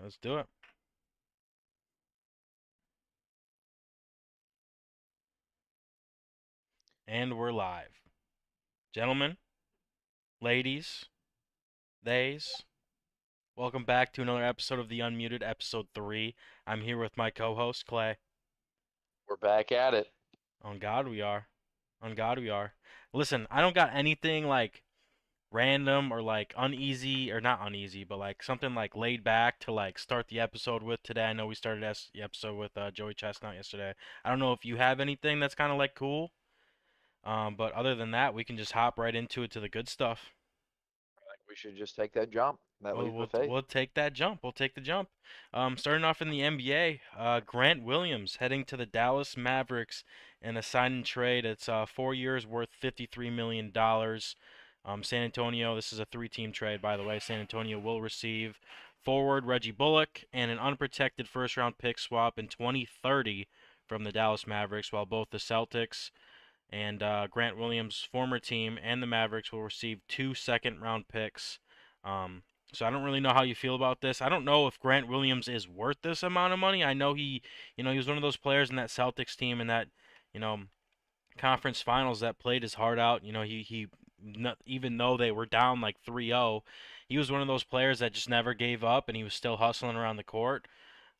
Let's do it. And we're live. Gentlemen, ladies, theys, welcome back to another episode of the UnMuted, episode 3. I'm here with my co-host, Clay. We're back at it. On God we are. On God we are. Listen, I don't got anything like random or like uneasy, or not uneasy, but like something like laid back to like start the episode with today. I know we started the episode with Joey Chestnut yesterday. I don't know if you have anything that's kind of like cool. But other than that, we can just hop right into it to the good stuff. We should just take that jump, that We'll leap we'll of faith. we'll take that jump. We'll take the jump. Starting off in the NBA, Grant Williams heading to the Dallas Mavericks in a sign and trade. It's 4 years worth $53 million. San Antonio. This is a three-team trade, by the way. San Antonio will receive forward Reggie Bullock and an unprotected first-round pick swap in 2030 from the Dallas Mavericks, while both the Celtics and Grant Williams' former team and the Mavericks will receive two second-round picks. Um, so I don't really know how you feel about this. I don't know if Grant Williams is worth this amount of money. I know he was one of those players in that Celtics team and that, you know, conference finals that played his heart out. He not, even though they were down like 3-0, he was one of those players that just never gave up and he was still hustling around the court.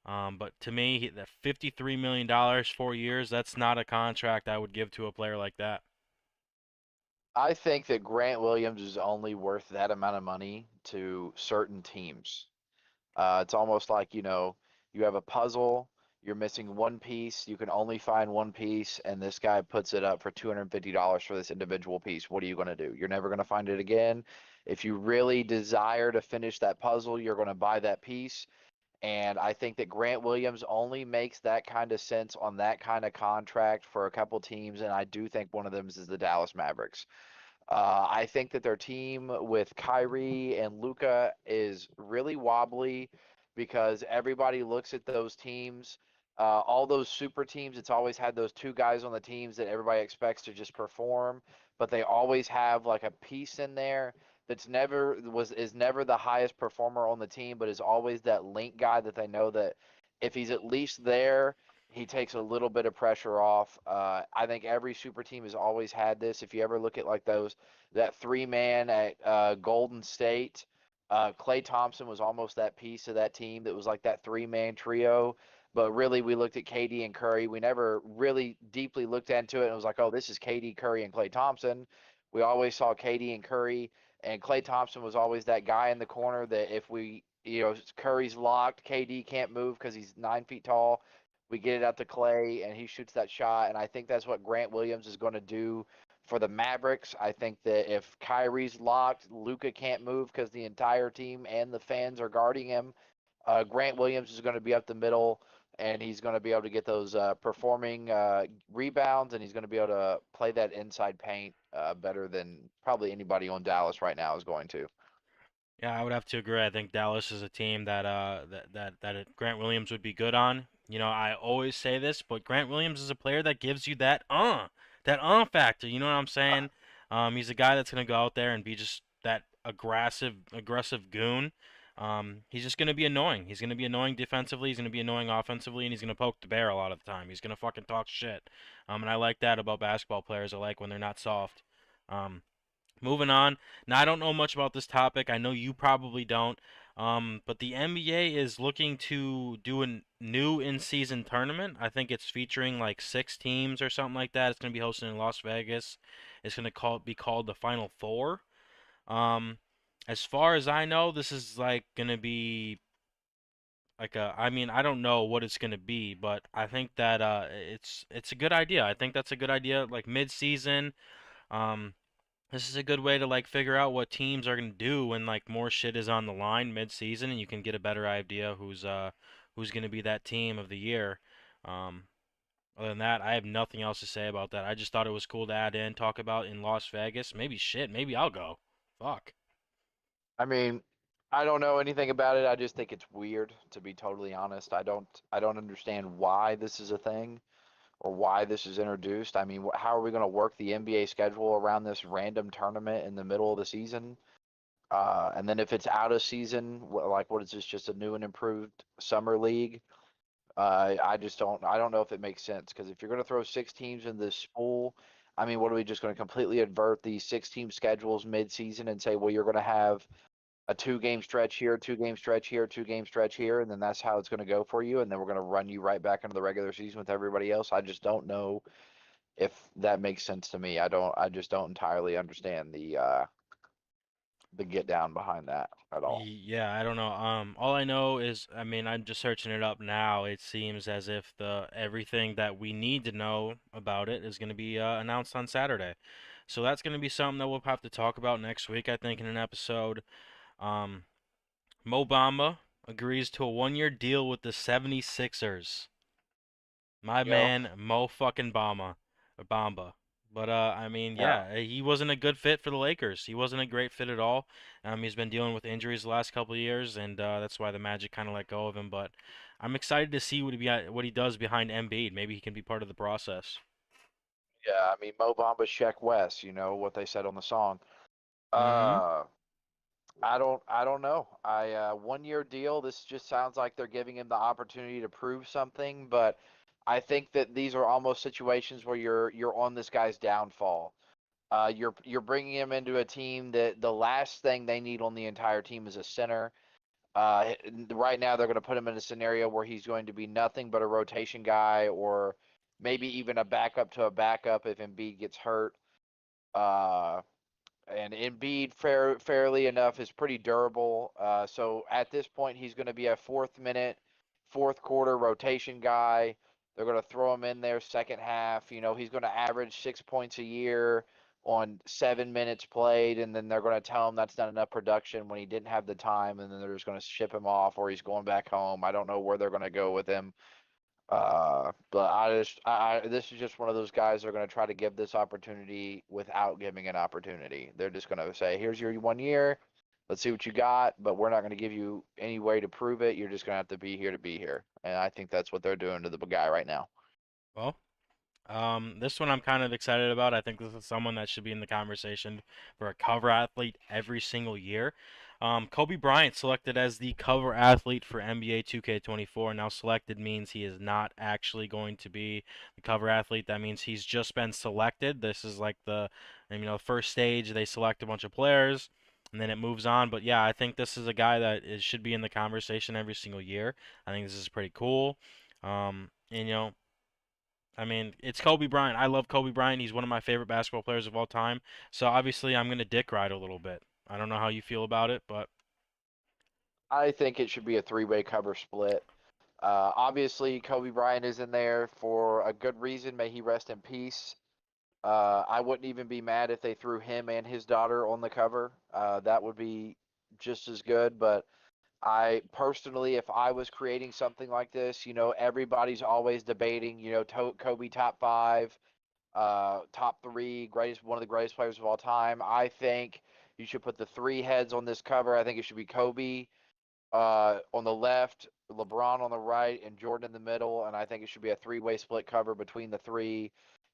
But to me, that $53 million, 4 years, that's not a contract I would give to a player like that. I think that Grant Williams is only worth that amount of money to certain teams. It's almost like, you have a puzzle, you're missing one piece, you can only find one piece, and this guy puts it up for $250 for this individual piece. What are you going to do? You're never going to find it again. If you really desire to finish that puzzle, you're going to buy that piece. And I think that Grant Williams only makes that kind of sense on that kind of contract for a couple teams, and I do think one of them is the Dallas Mavericks. I think that their team with Kyrie and Luca is really wobbly because everybody looks at those teams, all those super teams. It's always had those two guys on the teams that everybody expects to just perform, but they always have like a piece in there that's never was is never the highest performer on the team, but is always that link guy that they know that if he's at least there, he takes a little bit of pressure off. I think every super team has always had this. If you ever look at like that three man at Golden State, Klay Thompson was almost that piece of that team that was like that three-man trio. But really, we looked at KD and Curry. We never really deeply looked into it and was like, oh, this is KD, Curry, and Klay Thompson. We always saw KD and Curry, and Klay Thompson was always that guy in the corner that if Curry's locked, KD can't move because he's 9 feet tall. We get it out to Clay, and he shoots that shot. And I think that's what Grant Williams is going to do for the Mavericks. I think that if Kyrie's locked, Luca can't move because the entire team and the fans are guarding him. Grant Williams is going to be up the middle, and he's going to be able to get those performing rebounds, and he's going to be able to play that inside paint better than probably anybody on Dallas right now is going to. Yeah, I would have to agree. I think Dallas is a team that Grant Williams would be good on. I always say this, but Grant Williams is a player that gives you that factor. You know what I'm saying? He's a guy that's gonna go out there and be just that aggressive goon. He's just gonna be annoying. He's gonna be annoying defensively. He's gonna be annoying offensively, and he's gonna poke the bear a lot of the time. He's gonna fucking talk shit. And I like that about basketball players. I like when they're not soft. Um, Moving on. Now, I don't know much about this topic. I know you probably don't. But the NBA is looking to do a new in-season tournament. I think it's featuring like 6 teams or something like that. It's going to be hosted in Las Vegas. It's going to be called the Final Four. Um, as far as I know, this is like going to be like I mean, I don't know what it's going to be, but I think that it's a good idea. I think that's a good idea. Like mid-season. Um, this is a good way to like figure out what teams are gonna do when like more shit is on the line mid-season, and you can get a better idea who's gonna be that team of the year. Um, Other than that, I have nothing else to say about that. I just thought it was cool to add in, talk about in Las Vegas. Maybe shit, maybe I'll go. Fuck. I mean, I don't know anything about it. I just think it's weird, to be totally honest. I don't understand why this is a thing or why this is introduced. I mean, how are we going to work the NBA schedule around this random tournament in the middle of the season? And then if it's out of season, like what is this? Just a new and improved summer league? I don't know if it makes sense because if you're going to throw 6 teams in this pool, I mean, what are we just going to completely invert these 6 team schedules mid-season and say, well, you're going to have a 2 game stretch here, 2 game stretch here, 2 game stretch here, and then that's how it's going to go for you, and then we're going to run you right back into the regular season with everybody else. I just don't know if that makes sense to me. I just don't entirely understand the get down behind that at all. Yeah, I don't know. All I know is, I mean, I'm just searching it up now. It seems as if the everything that we need to know about it is going to be announced on Saturday. So that's going to be something that we'll have to talk about next week, I think, in an episode. Um, Mo Bamba agrees to a 1-year deal with the 76ers. My Yep. man, Mo fucking Bamba. But I mean, Yeah. yeah, he wasn't a good fit for the Lakers. He wasn't a great fit at all. He's been dealing with injuries the last couple of years, and that's why the Magic kind of let go of him. But I'm excited to see what he does behind Embiid. Maybe he can be part of the process. Yeah, I mean Mo Bamba, Sheck West, you know what they said on the song. Mm-hmm. Uh, I don't know. 1 year deal. This just sounds like they're giving him the opportunity to prove something, but I think that these are almost situations where you're on this guy's downfall. You're bringing him into a team that the last thing they need on the entire team is a center. Right now they're going to put him in a scenario where he's going to be nothing but a rotation guy, or maybe even a backup to a backup if Embiid gets hurt. Uh, and Embiid, fairly enough, is pretty durable. So at this point, he's going to be a fourth minute, fourth quarter rotation guy. They're going to throw him in there second half. You know, he's going to average 6 points a year on 7 minutes played, and then they're going to tell him that's not enough production when he didn't have the time, and then they're just going to ship him off or he's going back home. I don't know where they're going to go with him. But this is just one of those guys that are going to try to give this opportunity without giving an opportunity. They're just going to say, "Here's your 1 year. Let's see what you got, but we're not going to give you any way to prove it. You're just going to have to be here to be here." And I think that's what they're doing to the guy right now. Well, this one I'm kind of excited about. I think this is someone that should be in the conversation for a cover athlete every single year. Kobe Bryant selected as the cover athlete for NBA 2K24. Now, selected means he is not actually going to be the cover athlete. That means he's just been selected. This is like first stage. They select a bunch of players, and then it moves on. But yeah, I think this is a guy that should be in the conversation every single year. I think this is pretty cool. And I mean, it's Kobe Bryant. I love Kobe Bryant. He's one of my favorite basketball players of all time. So obviously, I'm gonna dick ride a little bit. I don't know how you feel about it, but I think it should be a three-way cover split. Obviously, Kobe Bryant is in there for a good reason. May he rest in peace. I wouldn't even be mad if they threw him and his daughter on the cover. That would be just as good. But I personally, if I was creating something like this, you know, everybody's always debating, you know, Kobe top five, top three, greatest, one of the greatest players of all time. I think you should put the three heads on this cover. I think it should be Kobe, on the left, LeBron on the right, and Jordan in the middle. And I think it should be a three-way split cover between the three.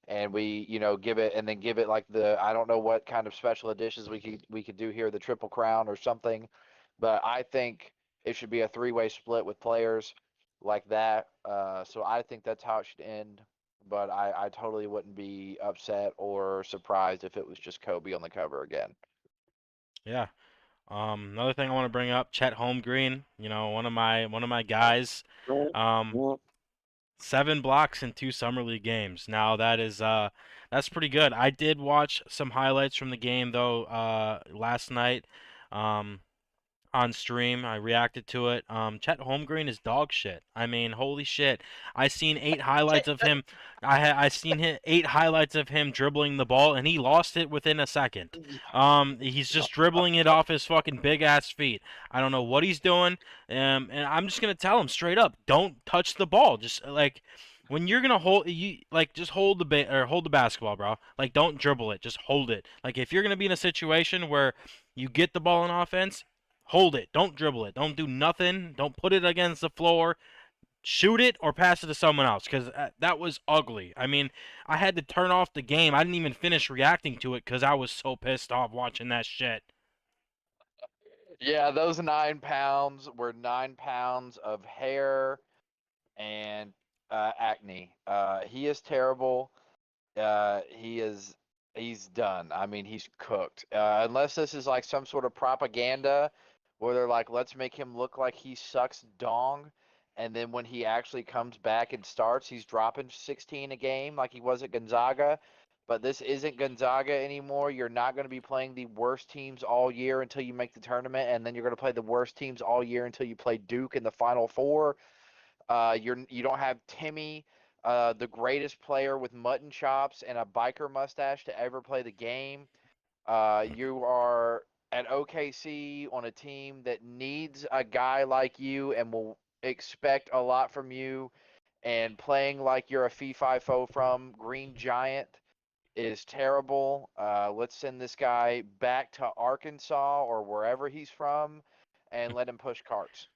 And we, you know, give it and then give it like the I don't know what kind of special editions we could do here, the Triple Crown or something. But I think it should be a three-way split with players like that. So I think that's how it should end. But I totally wouldn't be upset or surprised if it was just Kobe on the cover again. yeah. Another thing I want to bring up, Chet Holmgren. One of my guys. Um, 7 blocks in 2 summer league games. Now that's pretty good. I did watch some highlights from the game though last night. Um, on stream. I reacted to it. Chet Holmgren is dog shit. I mean, holy shit. I seen 8 highlights of him. I seen 8 highlights of him dribbling the ball, and he lost it within a second. He's just dribbling it off his fucking big ass feet. I don't know what he's doing. And I'm just gonna tell him straight up, don't touch the ball. Just like. When you're gonna hold you like just hold hold the basketball, bro. Like don't dribble it, just hold it. Like if you're gonna be in a situation where you get the ball in offense, hold it. Don't dribble it. Don't do nothing. Don't put it against the floor. Shoot it or pass it to someone else because that was ugly. I mean, I had to turn off the game. I didn't even finish reacting to it because I was so pissed off watching that shit. Yeah, those 9 pounds were 9 pounds of hair and acne. He is terrible. He is he's done. I mean, he's cooked. Unless this is like some sort of propaganda where they're like, let's make him look like he sucks dong, and then when he actually comes back and starts, he's dropping 16 a game like he was at Gonzaga. But this isn't Gonzaga anymore. You're not going to be playing the worst teams all year until you make the tournament, and then you're going to play the worst teams all year until you play Duke in the Final Four. You don't have Timmy, the greatest player with mutton chops and a biker mustache to ever play the game. You are at OKC on a team that needs a guy like you and will expect a lot from you. And playing like you're a fee fi fo from Green Giant is terrible. Let's send this guy back to Arkansas or wherever he's from and let him push carts.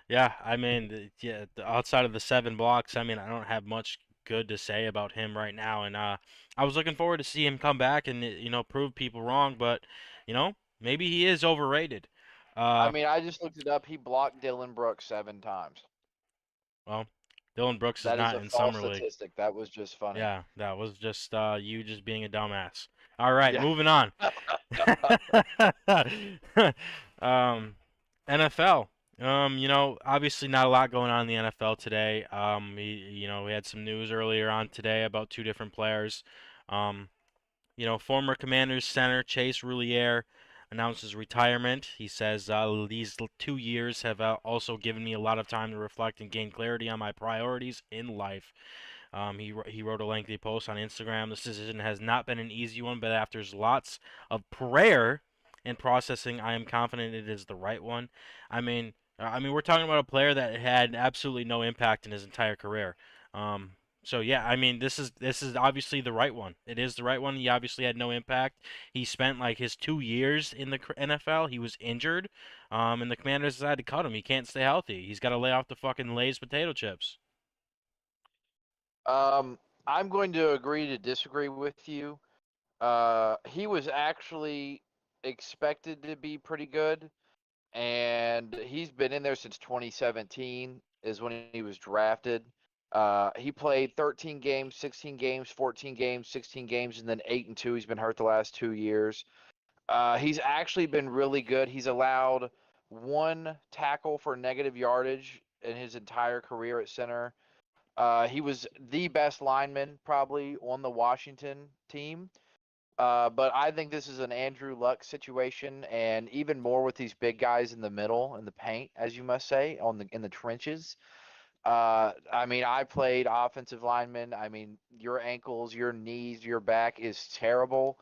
Yeah, I mean, outside of the 7 blocks, I mean, I don't have much good to say about him right now, and I was looking forward to see him come back and prove people wrong, but maybe he is overrated. I Uh, mean, I just looked it up. He blocked Dylan Brooks 7 times. well, Dylan Brooks is That is not a in false summer league. statistic. That was just funny. Yeah, that was just you just being a dumbass. All right, Yeah. moving on. um, NFL. Obviously not a lot going on in the NFL today. We had some news earlier on today about two different players. Um, former Commanders center Chase Roulier announces retirement. He says these 2 years have also given me a lot of time to reflect and gain clarity on my priorities in life. He wrote a lengthy post on Instagram. This decision has not been an easy one, but after lots of prayer and processing, I am confident it is the right one. I mean, we're talking about a player that had absolutely no impact in his entire career. Um, so yeah, I mean, this is obviously the right one. It is the right one. He obviously had no impact. He spent like his 2 years in the NFL. He was injured, and the Commanders decided to cut him. He can't stay healthy. He's got to lay off the fucking Lay's potato chips. Um, I'm going to agree to disagree with you. He was actually expected to be pretty good, and he's been in there since 2017 is when he was drafted. He played 13 games, 16 games, 14 games, 16 games, and then 8-2. He's been hurt the last 2 years. He's actually been really good. He's allowed one tackle for negative yardage in his entire career at center. He was the best lineman probably on the Washington team. But I think this is an Andrew Luck situation, and even more with these big guys in the middle, in the paint, as you must say, in the trenches. I mean, I played offensive lineman. I mean, your ankles, your knees, your back is terrible.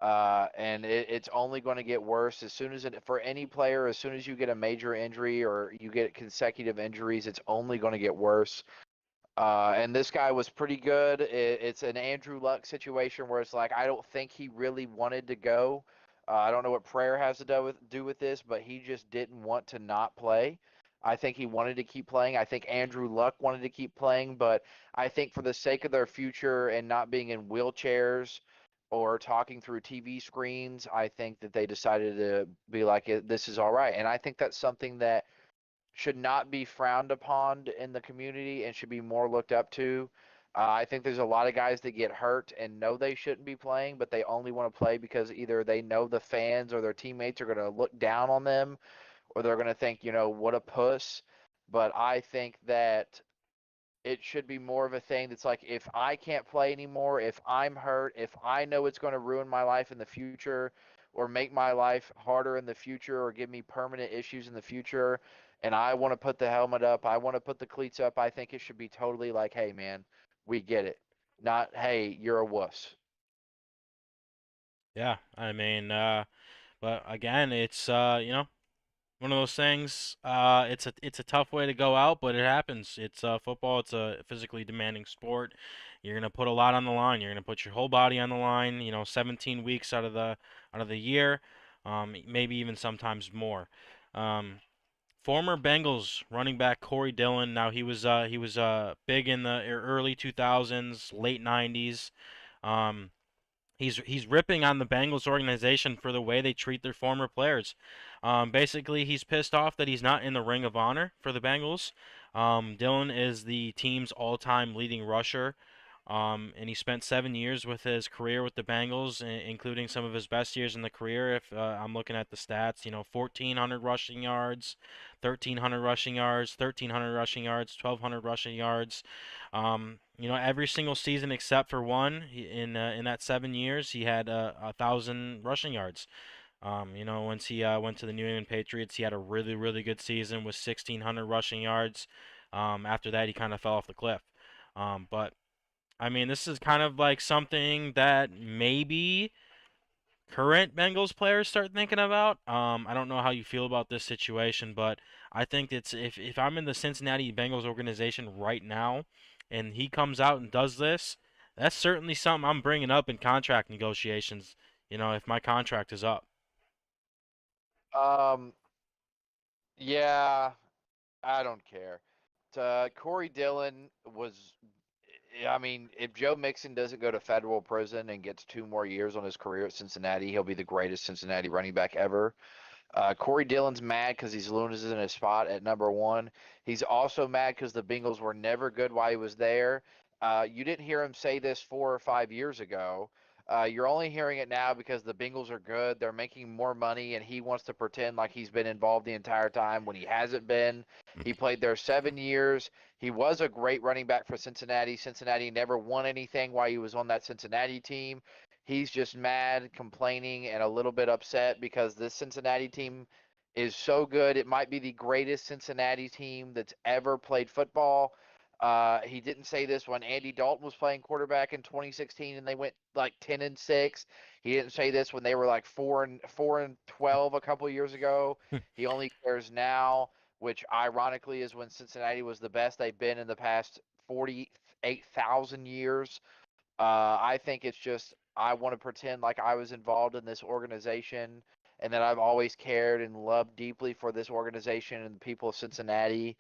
And it's only going to get worse as soon as for any player, as soon as you get a major injury or you get consecutive injuries, it's only going to get worse. And this guy was pretty good. It's an Andrew Luck situation where it's like I don't think he really wanted to go. I don't know what prayer has to do with this, but he just didn't want to not play. I think he wanted to keep playing. I think Andrew Luck wanted to keep playing, but I think for the sake of their future and not being in wheelchairs or talking through TV screens, I think that they decided to be like, this is all right. And I think that's something that should not be frowned upon in the community and should be more looked up to. I think there's a lot of guys that get hurt and know they shouldn't be playing, but they only want to play because either they know the fans or their teammates are going to look down on them or they're going to think, what a puss. But I think that it should be more of a thing that's like if I can't play anymore, if I'm hurt, if I know it's going to ruin my life in the future or make my life harder in the future or give me permanent issues in the future and I want to put the helmet up, I want to put the cleats up, I think it should be totally like, "Hey man, we get it." Not, "Hey, you're a wuss." Yeah, I mean, but again, it's one of those things. It's a tough way to go out, but it happens. It's football. It's a physically demanding sport. You're gonna put a lot on the line. You're gonna put your whole body on the line. 17 weeks out of the year, maybe even sometimes more. Um, Former Bengals running back Corey Dillon. Now he was big in the early 2000s, late 90s. Um, He's ripping on the Bengals organization for the way they treat their former players. Basically, he's pissed off that he's not in the Ring of Honor for the Bengals. Dillon is the team's all-time leading rusher, and he spent 7 years with his career with the Bengals, including some of his best years in the career. If I'm looking at the stats, 1,400 rushing yards, 1,300 rushing yards, 1,300 rushing yards, 1,200 rushing yards. Every single season except for one, in that 7 years, he had 1,000 rushing yards. Once he went to the New England Patriots, he had a really, really good season with 1,600 rushing yards. After that, he kind of fell off the cliff. But I mean, this is kind of like something that maybe current Bengals players start thinking about. I don't know how you feel about this situation, but I think it's if I'm in the Cincinnati Bengals organization right now, and he comes out and does this, that's certainly something I'm bringing up in contract negotiations. If my contract is up. Um, yeah, I don't care. Corey Dillon was, I mean, if Joe Mixon doesn't go to federal prison and gets 2 more years on his career at Cincinnati, he'll be the greatest Cincinnati running back ever. Corey Dillon's mad because he's losing his spot at number one. He's also mad because the Bengals were never good while he was there. You didn't hear him say this 4 or 5 years ago. You're only hearing it now because the Bengals are good. They're making more money, and he wants to pretend like he's been involved the entire time when he hasn't been. He played there 7 years. He was a great running back for Cincinnati. Cincinnati never won anything while he was on that Cincinnati team. He's just mad, complaining, and a little bit upset because this Cincinnati team is so good. It might be the greatest Cincinnati team that's ever played football. He didn't say this when Andy Dalton was playing quarterback in 2016 and they went like 10-6. He didn't say this when they were like 4-12 a couple years ago. He only cares now, which ironically is when Cincinnati was the best they've been in the past 48,000 years. I think it's just I want to pretend like I was involved in this organization and that I've always cared and loved deeply for this organization and the people of Cincinnati.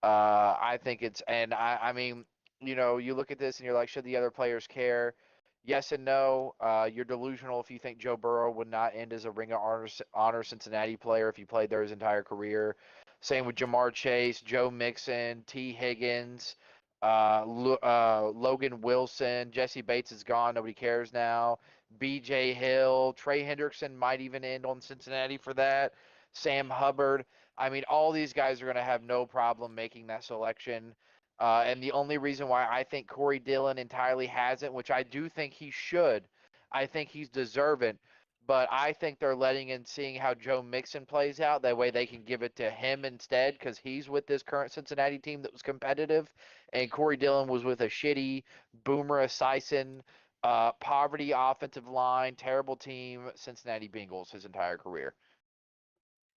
I think it's, and I mean, you look at this and you're like, should the other players care? Yes and no. You're delusional if you think Joe Burrow would not end as a Ring of Honor Cincinnati player if he played there his entire career. Same with Jamar Chase, Joe Mixon, T. Higgins, Logan Wilson. Jesse Bates is gone. Nobody cares now. B.J. Hill, Trey Hendrickson might even end on Cincinnati for that. Sam Hubbard. I mean, all these guys are going to have no problem making that selection. And the only reason why I think Corey Dillon entirely hasn't, which I do think he should, I think he's deserving. But I think they're letting in seeing how Joe Mixon plays out. That way they can give it to him instead because he's with this current Cincinnati team that was competitive. And Corey Dillon was with a shitty Boomer Esiason, poverty offensive line, terrible team, Cincinnati Bengals his entire career.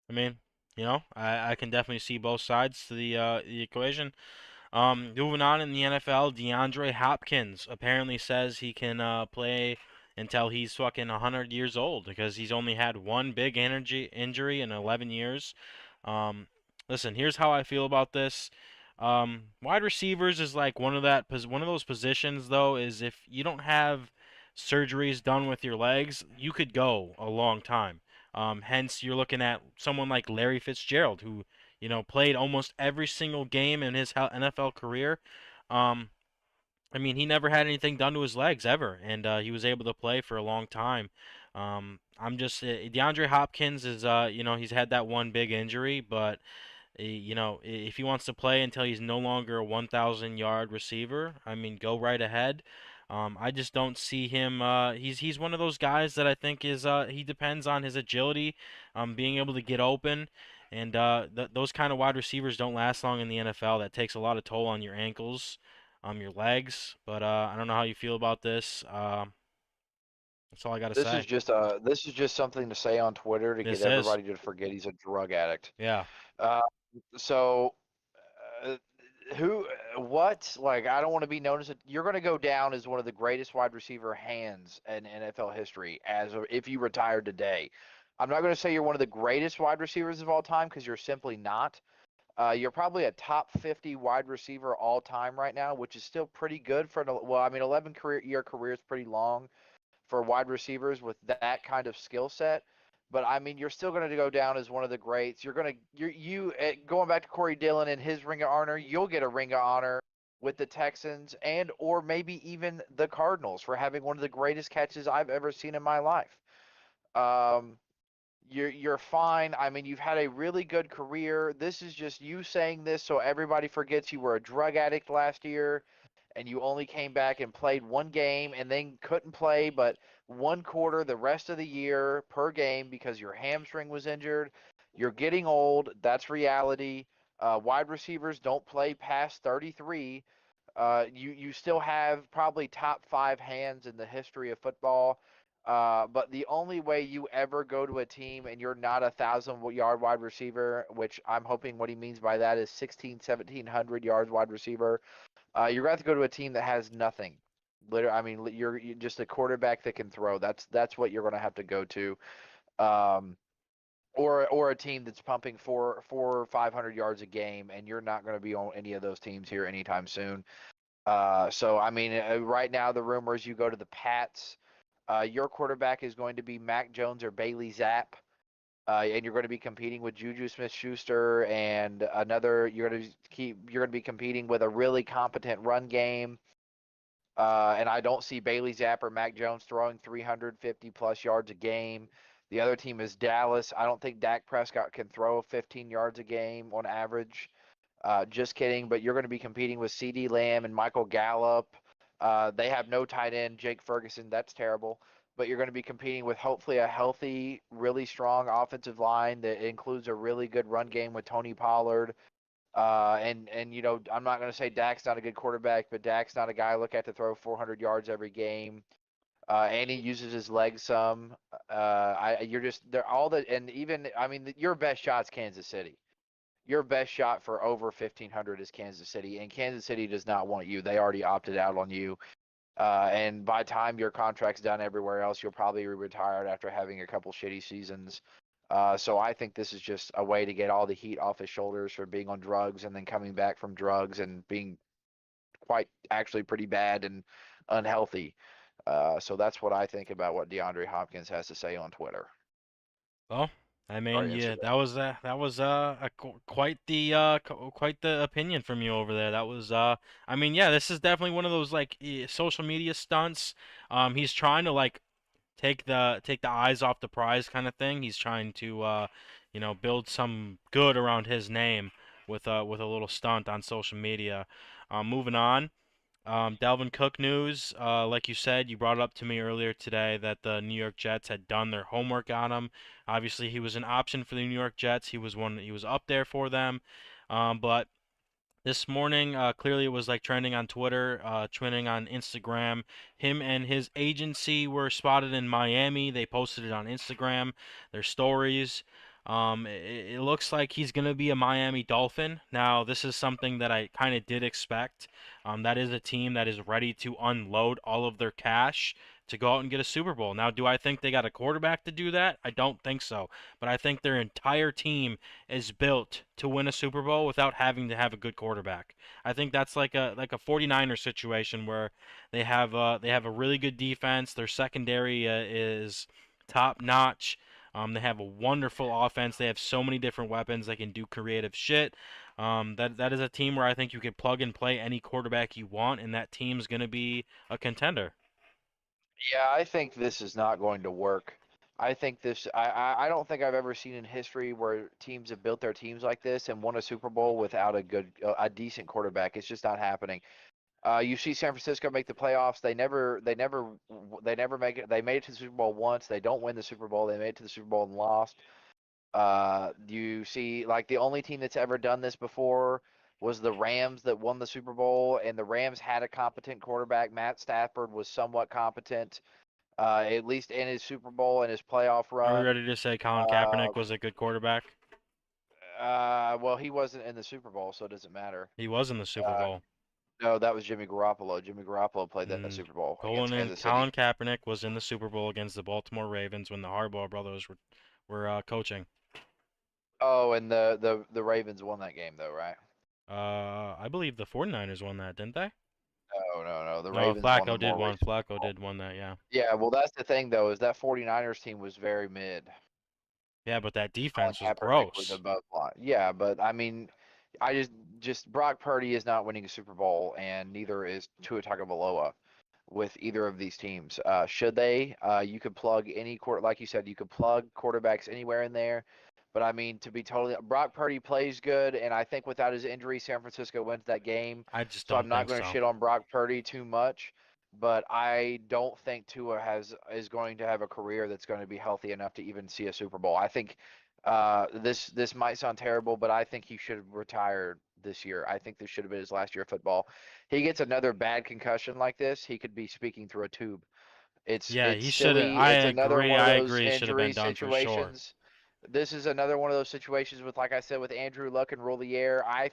I mean, I can definitely see both sides to the equation. Moving on in the NFL, DeAndre Hopkins apparently says he can play until he's fucking 100 years old because he's only had one big energy injury in 11 years. Um, Listen, here's how I feel about this. Wide receivers is like one of those positions though is if you don't have surgeries done with your legs, you could go a long time. Hence, you're looking at someone like Larry Fitzgerald, who played almost every single game in his NFL career. Um, I mean, he never had anything done to his legs ever, and he was able to play for a long time. I'm just DeAndre Hopkins is he's had that one big injury, but if he wants to play until he's no longer a 1,000 yard receiver, I mean, go right ahead. I just don't see him. He's one of those guys that I think is he depends on his agility, being able to get open, and those kind of wide receivers don't last long in the NFL. That takes a lot of toll on your ankles, your legs. But I don't know how you feel about this. That's all I gotta say. This is just something to say on Twitter to get This is, everybody to forget he's a drug addict. yeah. Uh, so uh, who what like I don't want to be known as you're going to go down as one of the greatest wide receiver hands in NFL history if you retired today. I'm not going to say you're one of the greatest wide receivers of all time because you're simply not. You're probably a top 50 wide receiver all time right now, which is still pretty good for an well, I mean 11 career year career is pretty long for wide receivers with that kind of skill set. But I mean, you're still going to go down as one of the greats. You're going to going back to Corey Dillon and his Ring of Honor. You'll get a Ring of Honor with the Texans and or maybe even the Cardinals for having one of the greatest catches I've ever seen in my life. Um, you're fine. I mean, you've had a really good career. This is just you saying this so everybody forgets you were a drug addict last year and you only came back and played one game and then couldn't play but one quarter the rest of the year per game because your hamstring was injured. You're getting old. That's reality. Wide receivers don't play past 33. You still have probably top five hands in the history of football. But the only way you ever go to a team and you're not a 1,000 yard wide receiver, which I'm hoping what he means by that is 16, 1,700 yards wide receiver, you're going to have to go to a team that has nothing. Literally, I mean, you're just a quarterback that can throw. That's what you're going to have to go to. Um, or a team that's pumping four or 500 yards a game, and you're not going to be on any of those teams here anytime soon. So I mean, right now the rumor is you go to the Pats. Your quarterback is going to be Mac Jones or Bailey Zapp. And you're going to be competing with Juju Smith-Schuster and another. You're going to be competing with a really competent run game. And I don't see Bailey Zapp or Mac Jones throwing 350 plus yards a game. The other team is Dallas. I don't think Dak Prescott can throw 15 yards a game on average. Just kidding, but you're going to be competing with C.D. Lamb and Michael Gallup. They have no tight end, Jake Ferguson. That's terrible. But you're going to be competing with hopefully a healthy, really strong offensive line that includes a really good run game with Tony Pollard. And I'm not going to say Dak's not a good quarterback, but Dak's not a guy I look at to throw 400 yards every game. And he uses his legs some. You're just they're all the and even I mean your best shot's Kansas City. Your best shot for over 1,500 is Kansas City, and Kansas City does not want you. They already opted out on you. And by the time your contract's done everywhere else, you'll probably be retired after having a couple shitty seasons. So I think this is just a way to get all the heat off his shoulders for being on drugs and then coming back from drugs and being quite actually pretty bad and unhealthy. So that's what I think about what DeAndre Hopkins has to say on Twitter Well, I or mean, yeah, Instagram. that was quite the opinion from you over there. That was I mean, yeah, this is definitely one of those like social media stunts. He's trying to like take the eyes off the prize kind of thing. He's trying to build some good around his name with a little stunt on social media. Moving on. Dalvin Cook news. Like you said, you brought it up to me earlier today that the New York Jets had done their homework on him. Obviously, he was an option for the New York Jets. He was one. He was up there for them. But this morning, clearly it was like trending on Twitter, trending on Instagram. Him and his agency were spotted in Miami. They posted it on Instagram, their stories. It looks like he's going to be a Miami Dolphin. Now, this is something that I kind of did expect. That is a team that is ready to unload all of their cash to go out and get a Super Bowl. Now, do I think they got a quarterback to do that? I don't think so. But I think their entire team is built to win a Super Bowl without having to have a good quarterback. I think that's like a 49er situation where they have a really good defense. Their secondary is top notch. They have a wonderful offense. They have so many different weapons. They can do creative shit. That is a team where I think you can plug and play any quarterback you want, and that team's gonna be a contender. Yeah, I think this is not going to work. I think this. I don't think I've ever seen in history where teams have built their teams like this and won a Super Bowl without a decent quarterback. It's just not happening. You see San Francisco make the playoffs. They never make it. They made it to the Super Bowl once. They don't win the Super Bowl. They made it to the Super Bowl and lost. You see, like the only team that's ever done this before was the Rams that won the Super Bowl, and the Rams had a competent quarterback. Matt Stafford was somewhat competent, at least in his Super Bowl and his playoff Are we run. ready to say Colin Uh, Kaepernick was a good quarterback? well, he wasn't in the Super Bowl, so it doesn't matter. He was in the Super Uh, Bowl. no, that was Jimmy Garoppolo. Jimmy Garoppolo played that Mm, Super Bowl Colin against and Kansas City. Colin Kaepernick was in the Super Bowl against the Baltimore Ravens when the Harbaugh brothers were coaching. Oh, and the Ravens won that game though, right? I believe the 49ers won that, didn't they? no. The No, Ravens won the Flacco did more one. recent Flacco Super Bowl. did one that, yeah. Yeah, well, that's the thing though, is that 49ers team was very mid. Yeah, but that Colin defense was Kaepernick was gross. above line. Yeah, but I mean, I just Brock Purdy is not winning a Super Bowl, and neither is Tua Tagovailoa with either of these teams. Should they? You could plug any court, like you said, you could plug quarterbacks anywhere in there. But I mean, to be totally, Brock Purdy plays good, and I think without his injury, San Francisco wins that game. I just So I'm don't not think going to so. shit on Brock Purdy too much. But I don't think Tua is going to have a career that's going to be healthy enough to even see a Super Bowl. I think this might sound terrible, but I think he should have retired this year. I think this should have been his last year of football. He gets another bad concussion like this, he could be speaking through a tube. Yeah, It's he should have. silly. It's another one of I those agree. Should have injury been done for sure. situations. This is another one of those situations with, like I said, with Andrew Luck and Rolier. I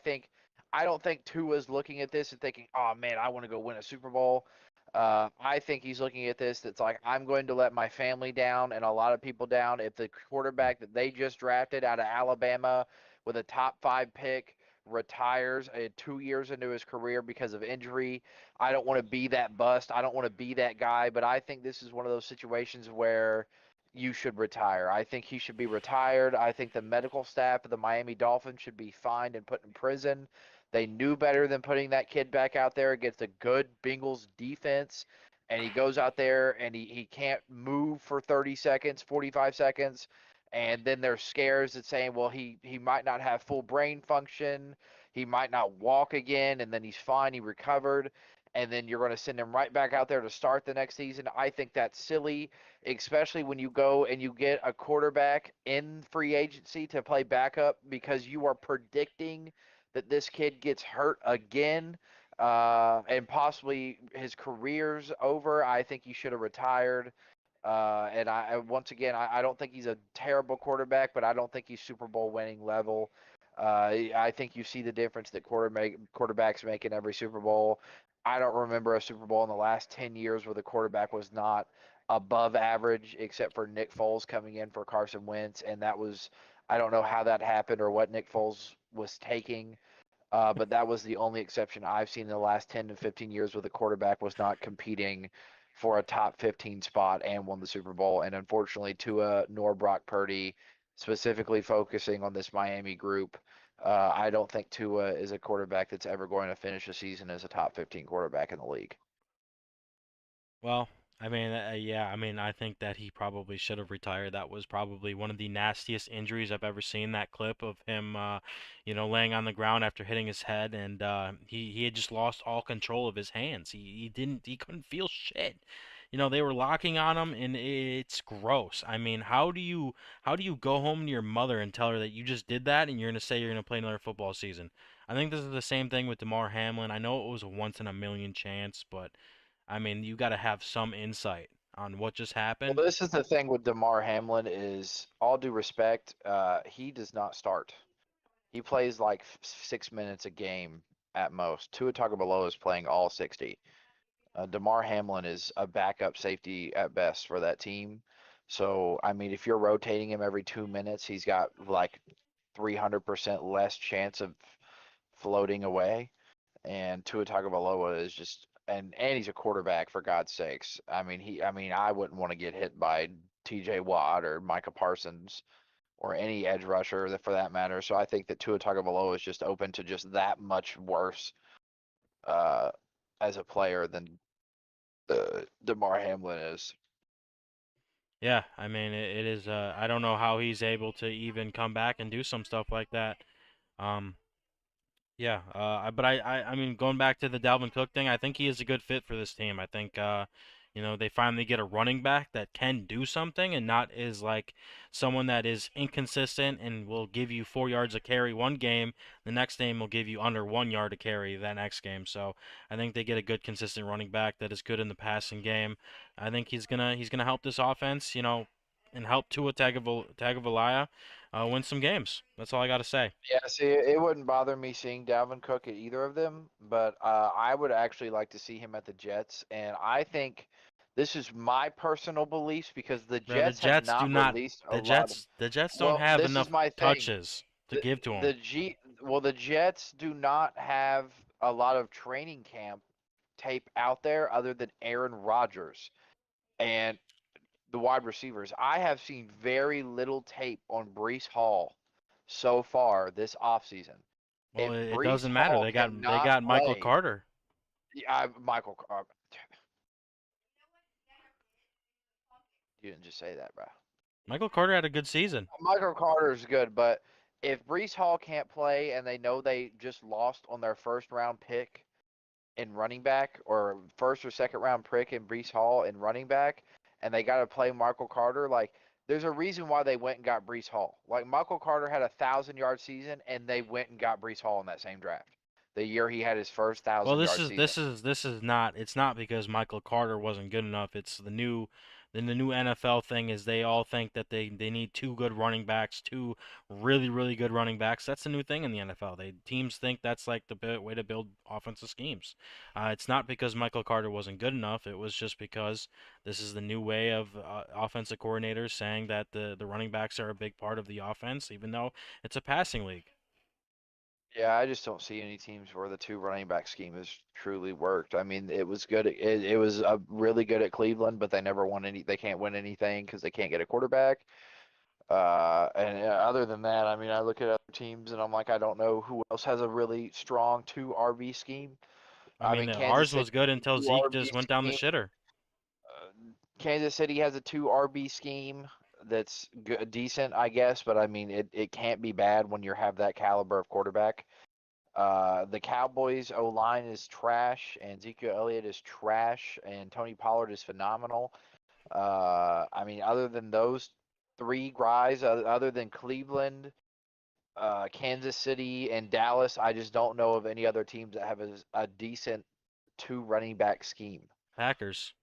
don't think Tua's looking at this and thinking, "Oh man, I want to go win a Super Bowl." I think he's looking at this that's like, I'm going to let my family down and a lot of people down if the quarterback that they just drafted out of Alabama with a top 5 pick retires 2 years into his career because of injury. I don't want to be that bust. I don't want to be that guy, but I think this is one of those situations where you should retire. I think he should be retired. I think the medical staff of the Miami Dolphins should be fined and put in prison. They knew better than putting that kid back out there against a good Bengals defense. And he goes out there and he can't move for 30 seconds, 45 seconds. And then there's scares that saying, well, he might not have full brain function. He might not walk again. And then he's fine. He recovered. And then you're going to send him right back out there to start the next season. I think that's silly, especially when you go and you get a quarterback in free agency to play backup because you are predicting that this kid gets hurt again, and possibly his career's over. I think he should have retired. And once again, I don't think he's a terrible quarterback, but I don't think he's Super Bowl winning level. I think you see the difference that quarterbacks make in every Super Bowl. I don't remember a Super Bowl in the last 10 years where the quarterback was not above average, except for Nick Foles coming in for Carson Wentz, and that was, I don't know how that happened or what Nick Foles was taking, but that was the only exception I've seen in the last 10 to 15 years where the quarterback was not competing for a top 15 spot and won the Super Bowl. And unfortunately, Tua nor Brock Purdy, specifically focusing on this Miami group, I don't think Tua is a quarterback that's ever going to finish a season as a top 15 quarterback in the league. Well, I mean, yeah, I mean, I think that he probably should have retired. That was probably one of the nastiest injuries I've ever seen. That clip of him, laying on the ground after hitting his head, and he had just lost all control of his hands. He couldn't feel shit. They were locking on him, and it's gross. I mean, how do you go home to your mother and tell her that you just did that, and you're gonna say you're gonna play another football season? I think this is the same thing with Damar Hamlin. I know it was a once in a million chance, but. I mean, you got to have some insight on what just Well, happened. this is the thing with Damar Hamlin is, all due respect, he does not start. He plays like 6 minutes a game at most. Tua Tagovailoa is playing all 60. Damar Hamlin is a backup safety at best for that team. So, I mean, if you're rotating him every 2 minutes, he's got like 300% less chance of floating away. And Tua Tagovailoa is just, and he's a quarterback for God's sakes. I mean, I wouldn't want to get hit by T.J. Watt or Micah Parsons or any edge rusher for that matter. So I think that Tua Tagovailoa is just open to just that much worse uh, as a player than Damar Hamlin is. Yeah, I mean, it is. I don't know how he's able to even come back and do some stuff like that. Um, Yeah, but I mean, going back to the Dalvin Cook thing, I think he is a good fit for this team. I think, they finally get a running back that can do something and not is like someone that is inconsistent and will give you 4 yards a carry one game, the next game will give you under 1 yard a carry that next game. So I think they get a good, consistent running back that is good in the passing game. I think he's gonna help this offense, and help Tua Tagovailoa win some games. That's all I gotta say. Yeah, see, it wouldn't bother me seeing Dalvin Cook at either of them, but I would actually like to see him at the Jets. And I think this is my personal beliefs because the Bro, the Jets have Jets do not not. released a The lot. Jets. The Jets don't Well, have this is enough my thing. touches to The give to them. the G well, the Jets do not have a lot of training camp tape out there other than Aaron Rodgers and the wide receivers. I have seen very little tape on Brees Hall so far this offseason. Well, If it Brees doesn't matter. Hall They cannot got Michael play, Carter. Michael, you didn't just say that, bro. Michael Carter had a good season. Michael Carter is good, but if Brees Hall can't play and they know they just lost on their first round pick in running back or first or second round pick in Brees Hall in running back, and they got to play Michael Carter. Like, there's a reason why they went and got Brees Hall. Like, Michael Carter had 1,000 yard season, and they went and got Brees Hall in that same draft. The year he had his first Well, thousand this yard is season. this is this is not. It's not because Michael Carter wasn't good enough. It's the new NFL thing is they all think that they need two good running backs, two really good running backs. That's the new thing in the NFL. Teams think that's like the way to build offensive schemes. It's not because Michael Carter wasn't good enough. It was just because this is the new way of offensive coordinators saying that the running backs are a big part of the offense, even though it's a passing league. Yeah, I just don't see any teams where the two running back scheme has truly worked. I mean, it was good. It was really good at Cleveland, but they never won any. They can't win anything because they can't get a quarterback. And other than that, I mean, I look at other teams and I'm like, I don't know who else has a really strong two RB scheme. I I mean, mean, Kansas ours City was good has a until two Zeke RB just went down the scheme. shitter. Kansas City has a two RB scheme that's good, decent, I guess, but I mean, it can't be bad when you have that caliber of quarterback. The Cowboys O line is trash, and Ezekiel Elliott is trash, and Tony Pollard is phenomenal. I mean, other than those three guys, other than Cleveland, Kansas City, and Dallas, I just don't know of any other teams that have a decent two running back scheme. Packers.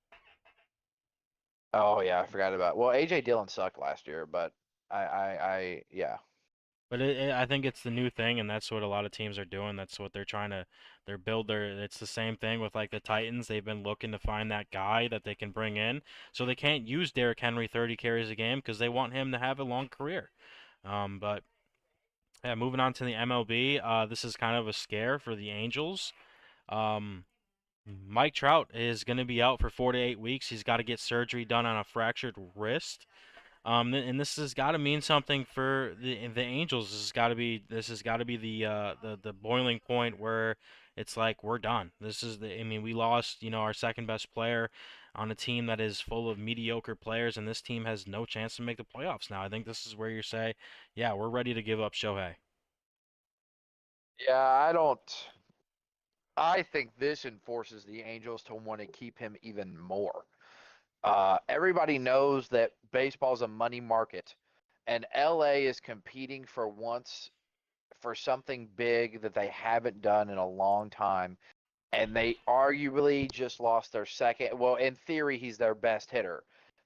Oh yeah, I forgot about. Well, AJ Dillon sucked last year, but yeah. But I think it's the new thing, and that's what a lot of teams are doing. That's what they're trying to, they're build their. It's the same thing with like the Titans. They've been looking to find that guy that they can bring in, so they can't use Derrick Henry 30 carries a game because they want him to have a long career. But yeah, moving on to the MLB. This is kind of a scare for the Angels. Um, Mike Trout is going to be out for 4 to 8 weeks. He's got to get surgery done on a fractured wrist. And this has got to mean something for the Angels. This has got to be the boiling point where it's like we're done. I mean, we lost, our second best player on a team that is full of mediocre players, and this team has no chance to make the playoffs now. I think this is where you say, yeah, we're ready to give up Shohei. Yeah, I don't. I think this enforces the Angels to want to keep him even more. Everybody knows that baseball is a money market, and LA is competing for once for something big that they haven't done in a long time. And they arguably just lost their second. Well, in theory, he's their best hitter,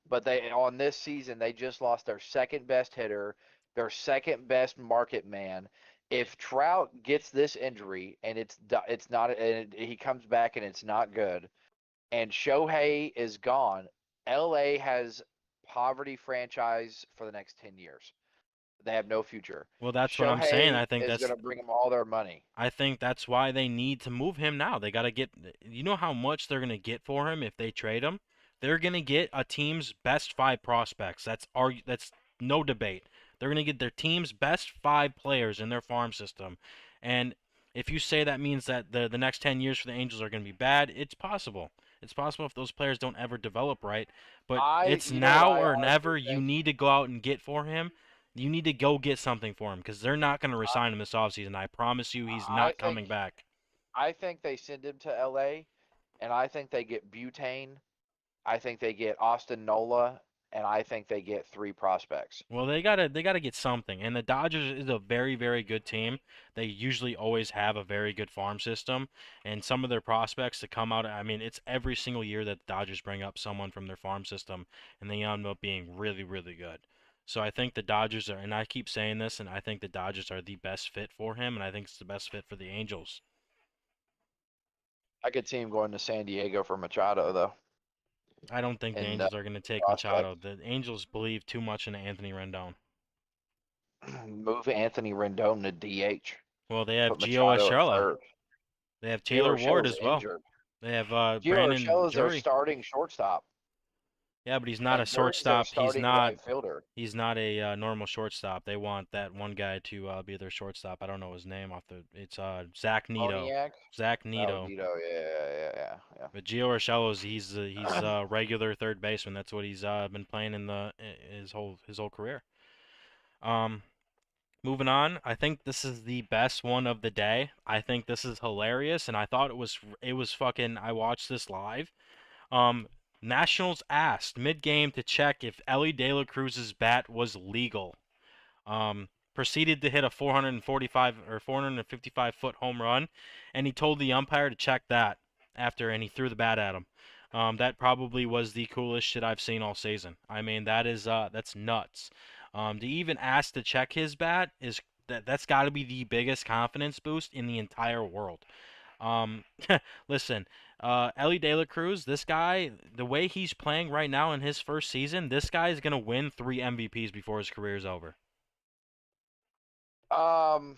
but they on this season they just lost their second best hitter, their second best market man. If Trout gets this injury and it's not and he comes back and it's not good, and Shohei is gone, LA has poverty franchise for the next 10 years. They have no future. Well, that's what I'm saying. Shohei is going to bring them all their money. I think that's why they need to move him now. They got to get, you know how much they're going to get for him if they trade him? They're going to get a team's best five prospects. That's no debate. They're going to get their team's best five players in their farm system. And if you say that means that the next 10 years for the Angels are going to be bad, it's possible. It's possible if those players don't ever develop right, but it's You know what now I or honestly never. You think? need to go out and get for him. You need to go get something for him because they're not going to resign him this offseason. I promise you, he's I not think coming back. I think they send him to LA, and I think they get Butane. I think they get Austin Nola, and I think they get three prospects. Well, they gotta get something, and the Dodgers is a very good team. They usually always have a very good farm system, and some of their prospects to come out. I mean, it's every single year that the Dodgers bring up someone from their farm system, and they end up being really good. So I think the Dodgers are, and I keep saying this, and I think the Dodgers are the best fit for him, and I think it's the best fit for the Angels. I could see him going to San Diego for Machado though, I don't think the and Angels are going to take prospect. Machado. The Angels believe too much in Anthony Rendon. Move Anthony Rendon to DH. Well, they have Put Gio Machado at Urshela. third. They have Gio Taylor Ward Urshela's as well. injured. They have Gio Brandon Urshela is their Jury. starting shortstop, Yeah, but he's not a and Jury's their shortstop. He's starting not. right fielder. He's not a normal shortstop. They want that one guy to be their shortstop. I don't know his name off the. It's Zach Nito. Moniak? Zach Oh, Nito. Nito. Yeah. But Gio Urshela's he's regular third baseman. That's what he's been playing in his whole career. Um, Moving on. I think this is the best one of the day. I think this is hilarious, and I thought it was fucking. I watched this live. Um, Nationals asked mid-game to check if Ellie De La Cruz's bat was legal. Proceeded to hit a 445 or 455-foot home run, and he told the umpire to check that and he threw the bat at him. That probably was the coolest shit I've seen all season. I mean, that's nuts. To even ask to check his bat that's got to be the biggest confidence boost in the entire world. Um, Listen, Ellie De La Cruz, this guy, the way he's playing right now in his first season, this guy is gonna win 3 MVPs before his career is over. Um,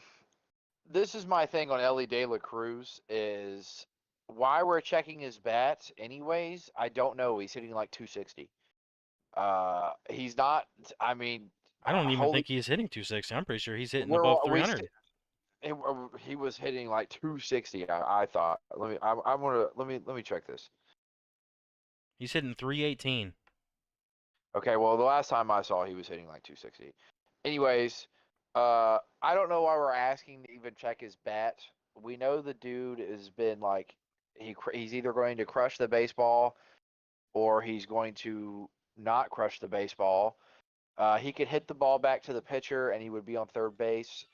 this is my thing on Ellie De La Cruz is why we're checking his bat anyways. I don't know. He's hitting like 260. He's not. I mean, I don't even holy, think he's hitting 260. I'm pretty sure he's hitting we're above we 300. he was hitting like 260. I thought. I'm gonna let me check this. He's hitting 318. Okay, well the last time I saw he was hitting like 260. Anyways, I don't know why we're asking to even check his bat. We know the dude has been like he's either going to crush the baseball or he's going to not crush the baseball. He could hit the ball back to the pitcher and he would be on third base.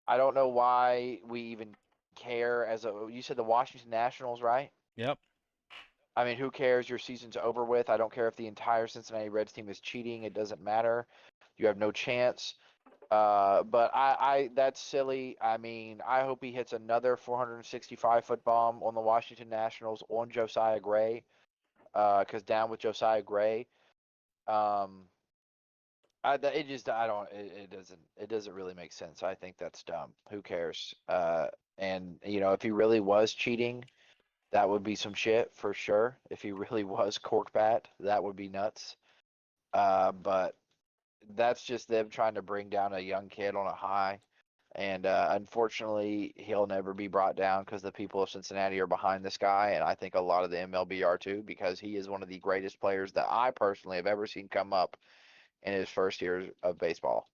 I don't know why we even care you said the Washington Nationals, right? Yep. I mean, who cares? Your season's over with. I don't care if the entire Cincinnati Reds team is cheating. It doesn't matter. You have no chance. But that's silly. I mean, I hope he hits another 465-foot bomb on the Washington Nationals on Josiah Gray. Because down with Josiah Gray. Um, it just I don't it doesn't really make sense. I think that's dumb. Who cares? And if he really was cheating, that would be some shit for sure. If he really was cork bat, that would be nuts. But that's just them trying to bring down a young kid on a high. And unfortunately, he'll never be brought down because the people of Cincinnati are behind this guy. And I think a lot of the MLB are too, because he is one of the greatest players that I personally have ever seen come up in his first year of baseball.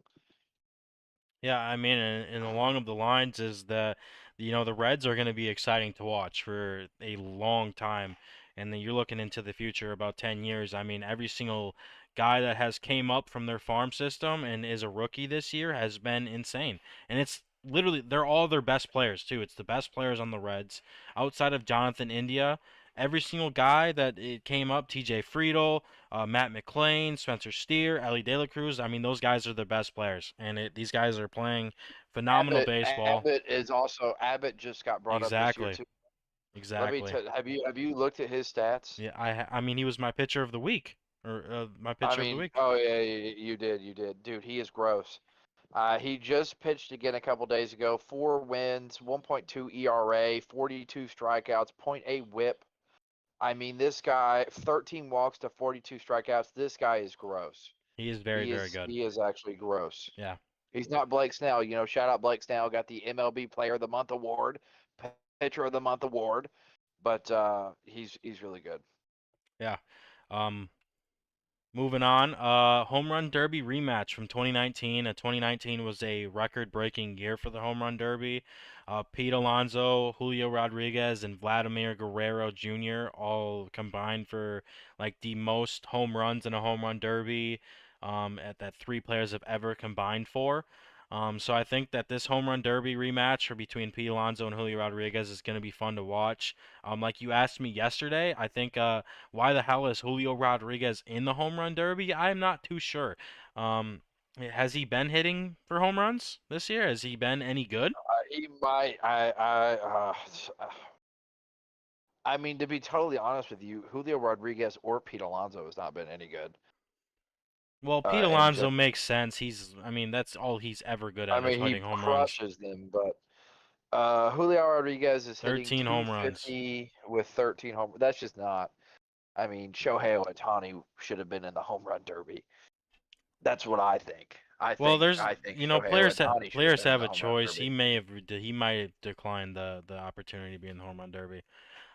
Yeah, I mean, and along of the lines is the Reds are going to be exciting to watch for a long time, and then you're looking into the future about 10 years. I mean, every single guy that has came up from their farm system and is a rookie this year has been insane, and it's literally they're all their best players too. It's the best players on the Reds outside of Jonathan India. Every single guy that it came up, TJ Friedel, Matt McClain, Spencer Steer, Ellie De La Cruz. I mean, those guys are the best players, and these guys are playing phenomenal baseball. Abbott just got brought up this year Exactly, too. Let me exactly. tell have you looked at his stats? Yeah, I mean, he was my pitcher of the week, or my I pitcher of the mean, week. oh yeah, you did, dude. He is gross. He just pitched again a couple days ago. 4 wins, 1.2 ERA, 42 strikeouts, point 0.8 WHIP. I mean, this guy, 13 walks to 42 strikeouts. This guy is gross. He is very, He very is good. he is actually gross. Yeah, He's not Blake Snell. Shout out Blake Snell, got the MLB Player of the Month award, Pitcher of the Month award, but he's really good. yeah. Um, Moving on, home run derby rematch from 2019. 2019 was a record-breaking year for the home run derby. Pete Alonso, Julio Rodriguez, and Vladimir Guerrero Jr. all combined for like the most home runs in a home run derby at that three players have ever combined for. So I think that this home run derby rematch for between Pete Alonso and Julio Rodriguez is going to be fun to watch. Like you asked me yesterday, I think why the hell is Julio Rodriguez in the home run derby? I'm not too sure. Um, has he been hitting for home runs this year? Has he been any good? He might. I mean, to be totally honest with you, Julio Rodriguez or Pete Alonso has not been any good. Well, Pete And Alonso just, makes sense. I mean, that's all he's ever good I at is mean, he hitting home runs. crushes them, but Julio Rodriguez is hitting 13 home runs. 250 with 13 home. That's just not. I mean, Shohei Ohtani should have been in the home run derby. That's what I think. I Well, think there's I think you know Shohei Ohtani should have players been in have the a home run choice. derby. He might have declined the opportunity to be in the home run derby.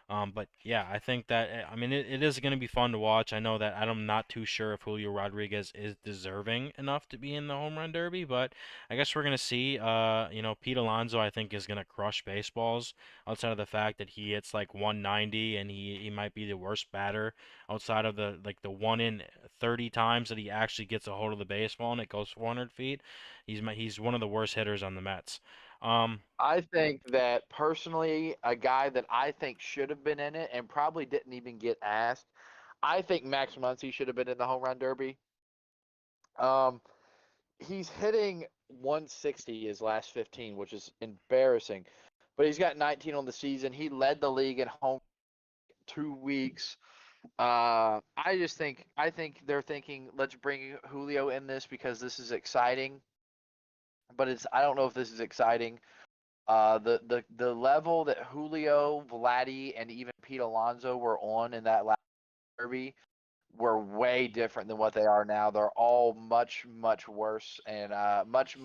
But yeah, I think that I mean it is going to be fun to watch. I know that I'm not too sure if Julio Rodriguez is deserving enough to be in the home run derby, but I guess we're going to see. Pete Alonso I think is going to crush baseballs outside of the fact that he hits like 190 and he might be the worst batter outside of the 1 in 30 times that he actually gets a hold of the baseball and it goes 400 feet. He's one of the worst hitters on the Mets. Um, I think that personally, a guy that I think should have been in it and probably didn't even get asked. I think Max Muncy should have been in the home run derby. Um, he's hitting 160 his last 15, which is embarrassing. But he's got 19 on the season. He led the league in home 2 weeks. I think they're thinking let's bring Julio in this because this is exciting. But I don't know if this is exciting. The level that Julio, Vladdy, and even Pete Alonso were on in that last derby were way different than what they are now. They're all much worse, and much.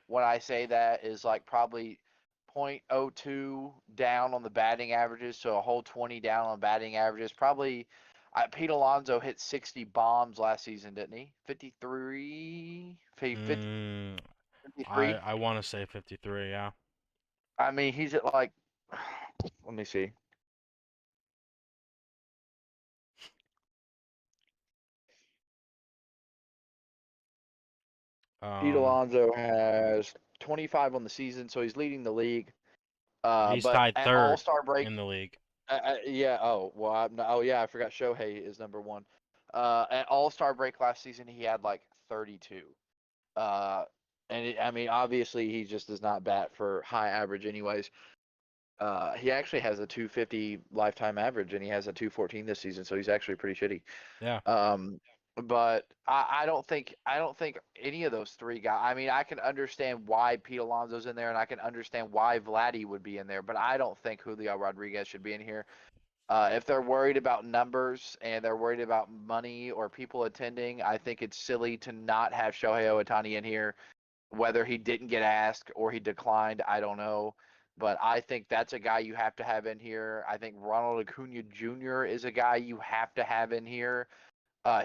When I say that is like probably 0.02 down on the batting averages, so a whole 20 down on batting averages. Probably, Pete Alonso hit 60 bombs last season, didn't he? 53, mm, 53. I want to say 53. Yeah. I mean, he's at like, let me see. Pete Um, Alonso has 25 on the season, so he's leading the league. he's But tied at All third Star break, in the league. yeah. Oh well, oh yeah, I forgot Shohei is number one. At All Star break last season, he had like 32. Uh, I mean, obviously, he just does not bat for high average, anyways. He actually has a 250 lifetime average, and he has a 214 this season, so he's actually pretty shitty. Yeah. Um, but I don't think any of those three guys. I mean, I can understand why Pete Alonso's in there, and I can understand why Vladdy would be in there, but I don't think Julio Rodriguez should be in here. If they're worried about numbers and they're worried about money or people attending, I think it's silly to not have Shohei Ohtani in here. Whether he didn't get asked or he declined, I don't know. But I think that's a guy you have to have in here. I think Ronald Acuna Jr. is a guy you have to have in here.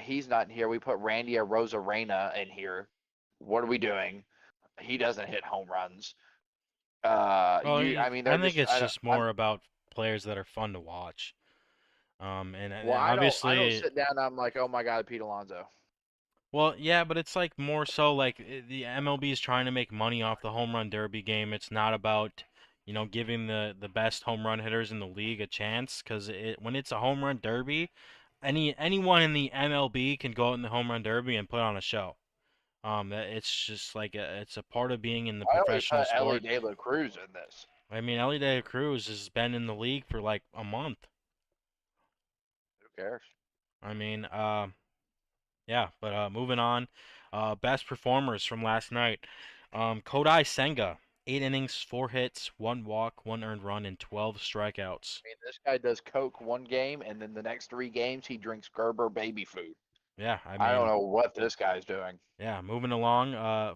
He's not in here. We put Randy Arozarena in here. What are we doing? He doesn't hit home runs. Well, I mean, I they're think just. it's just more about players that are fun to watch. Well, And I don't obviously, sit down. And I'm like, oh my god, Pete Alonso. well, yeah, but it's like more so like the MLB is trying to make money off the home run derby game. It's not about, giving the best home run hitters in the league a chance because when it's a home run derby, anyone in the MLB can go out in the home run derby and put on a show. It's just like it's a part of being in the Why don't we professional put Ellie sport. De La Cruz in this? I mean, Ellie De La Cruz has been in the league for like a month. Who cares? I mean, yeah, but moving on. Best performers from last night. Kodai Senga, 8 innings, 4 hits, 1 walk, 1 earned run, and 12 strikeouts. I mean, this guy does coke one game, and then the next 3 games he drinks Gerber baby food. Yeah, I I don't mean, know what this guy's doing. yeah, moving along.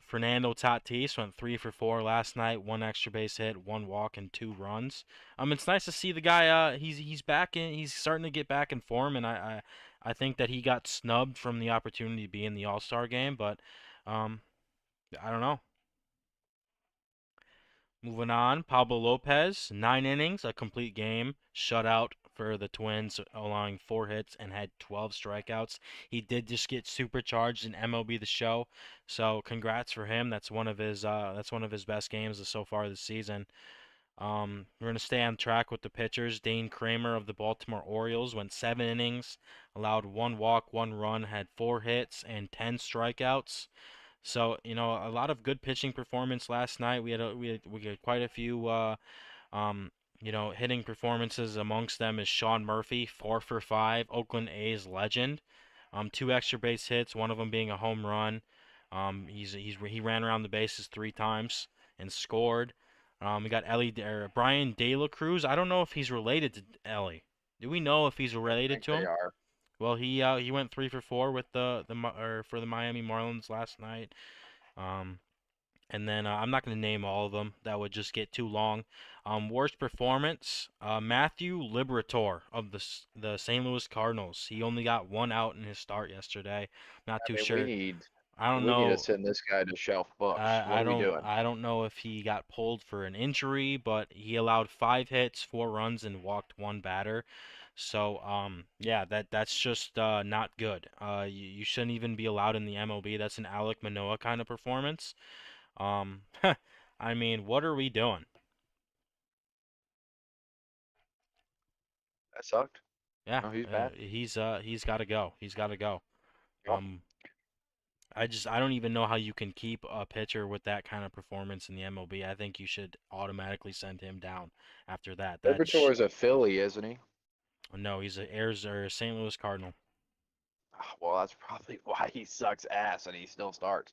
Fernando Tatis went 3 for 4 last night, 1 extra base hit, 1 walk, and 2 runs. It's nice to see the guy. He's back in. He's starting to get back in form, and I think that he got snubbed from the opportunity to be in the All-Star game, but um, I don't know. Moving on, Pablo Lopez, 9 innings, a complete game, shutout for the Twins, allowing 4 hits and had 12 strikeouts. He did just get supercharged in MLB The Show, so congrats for him. That's one of his best games so far this season. We're gonna stay on track with the pitchers. Dane Kramer of the Baltimore Orioles went 7 innings, allowed 1 walk, 1 run, had 4 hits and 10 strikeouts. So, a lot of good pitching performance last night. We had quite a few hitting performances. Amongst them is Sean Murphy, 4 for 5, Oakland A's legend. 2 extra base hits, one of them being a home run. He ran around the bases 3 times and scored. We got Brian De La Cruz. I don't know if he's related to Ellie. Do we know if he's I related think to they him? are. Well, he went 3 for 4 with or for the Miami Marlins last night. Um, and then I'm not going to name all of them. That would just get too long. Worst performance, Matthew Liberatore of the St. Louis Cardinals. He only got one out in his start yesterday. Not I too mean, sure. I don't we need to know. send this guy to shelf books. What I are we don't doing? I don't know if he got pulled for an injury, but he allowed 5 hits, 4 runs, and walked one batter. So yeah, that's just not good. You shouldn't even be allowed in the MLB. That's an Alek Manoah kind of performance. Um, I mean, what are we doing? That sucked. Yeah, No, he's bad. he's got to go. He's got to go. Yep. Um, I don't even know how you can keep a pitcher with that kind of performance in the MLB. I think you should automatically send him down after that. Libertor is a Philly, isn't he? No, he's a Airs or St. Louis Cardinal. Ah, well, that's probably why he sucks ass and he still starts.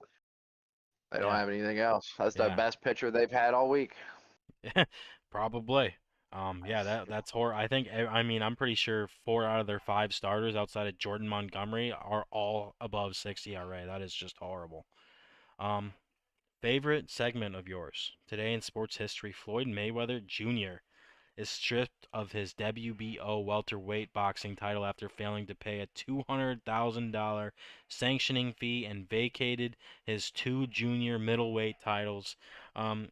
They don't Yeah, have anything else. That's the yeah, best pitcher they've had all week. probably. Yeah, that's horror. I think I mean I'm pretty sure 4 out of their 5 starters outside of Jordan Montgomery are all above 6 ERA. That is just horrible. Um, Favorite segment of yours today in sports history: Floyd Mayweather Jr. is stripped of his WBO welterweight boxing title after failing to pay a $200,000 sanctioning fee and vacated his 2 junior middleweight titles. Um,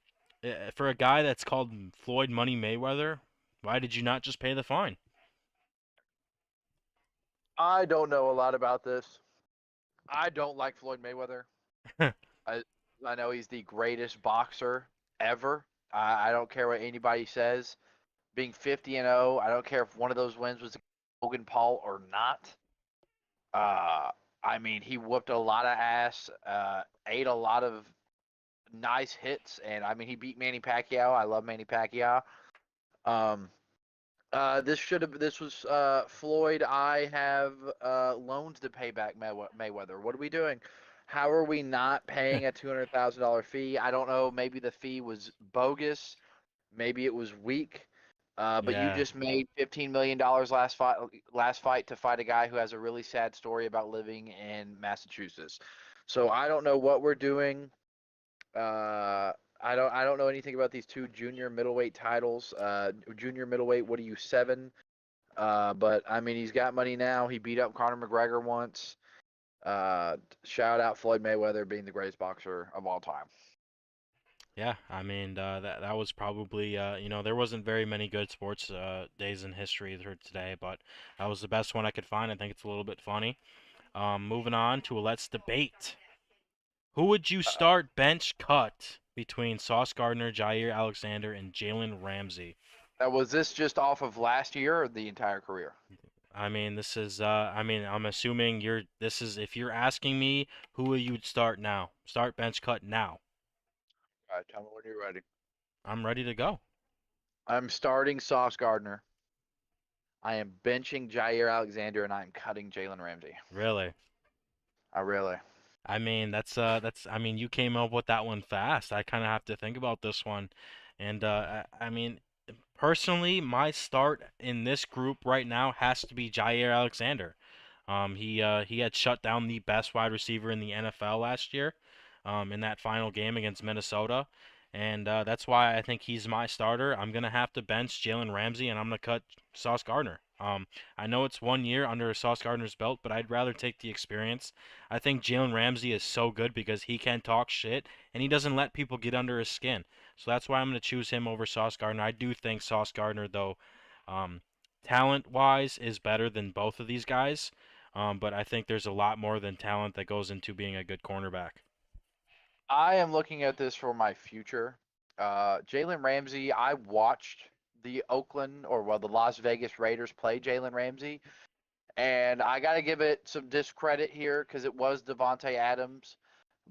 for a guy that's called Floyd Money Mayweather, why did you not just pay the fine? I don't know a lot about this. I don't like Floyd Mayweather. I I know he's the greatest boxer ever. I don't care what anybody says. Being 50-0, I don't care if one of those wins was Logan Paul or not. Uh, I mean, he whooped a lot of ass, ate a lot of nice hits, and I mean, he beat Manny Pacquiao. I love Manny Pacquiao. Um, this was Floyd. I have loans to pay back Mayweather. What are we doing? How are we not paying a $200,000 fee? I don't know. Maybe the fee was bogus. Maybe it was weak. But you Yeah, just made $15 million last fight to fight a guy who has a really sad story about living in Massachusetts. So I don't know what we're doing. Uh, I don't know anything about these two junior middleweight titles. Junior middleweight, what are you, 7? But I mean, he's got money now. He beat up Conor McGregor once. Uh, Shout out Floyd Mayweather being the greatest boxer of all time. yeah. I mean, that was probably there wasn't very many good sports days in history today, but that was the best one I could find. I think it's a little bit funny. Moving on to let's debate. Who would you Uh, start bench cut between Sauce Gardner, Jair Alexander, and Jalen Ramsey? Now, was this just off of last year or the entire career? I mean, this is I mean, I'm assuming this is if you're asking me who would you start now? Start bench cut now. All right, tell me when you're ready. I'm ready to go. I'm starting Sauce Gardner. I am benching Jair Alexander, and I'm cutting Jalen Ramsey. Really? I really. I mean, that's I mean, you came up with that one fast. I kind of have to think about this one. And I mean, personally, my start in this group right now has to be Jair Alexander. He had shut down the best wide receiver in the NFL last year, in that final game against Minnesota, and that's why I think he's my starter. I'm gonna have to bench Jalen Ramsey, and I'm gonna cut Sauce Gardner. I know it's 1 year under Sauce Gardner's belt, but I'd rather take the experience. I think Jalen Ramsey is so good because he can talk shit and he doesn't let people get under his skin. So that's why I'm going to choose him over Sauce Gardner. I do think Sauce Gardner, though, um, talent-wise, is better than both of these guys. But I think there's a lot more than talent that goes into being a good cornerback. I am looking at this for my future. Jalen Ramsey, I watched the Oakland or well the Las Vegas Raiders play Jalen Ramsey, and I got to give it some discredit here because it was Devonte Adams,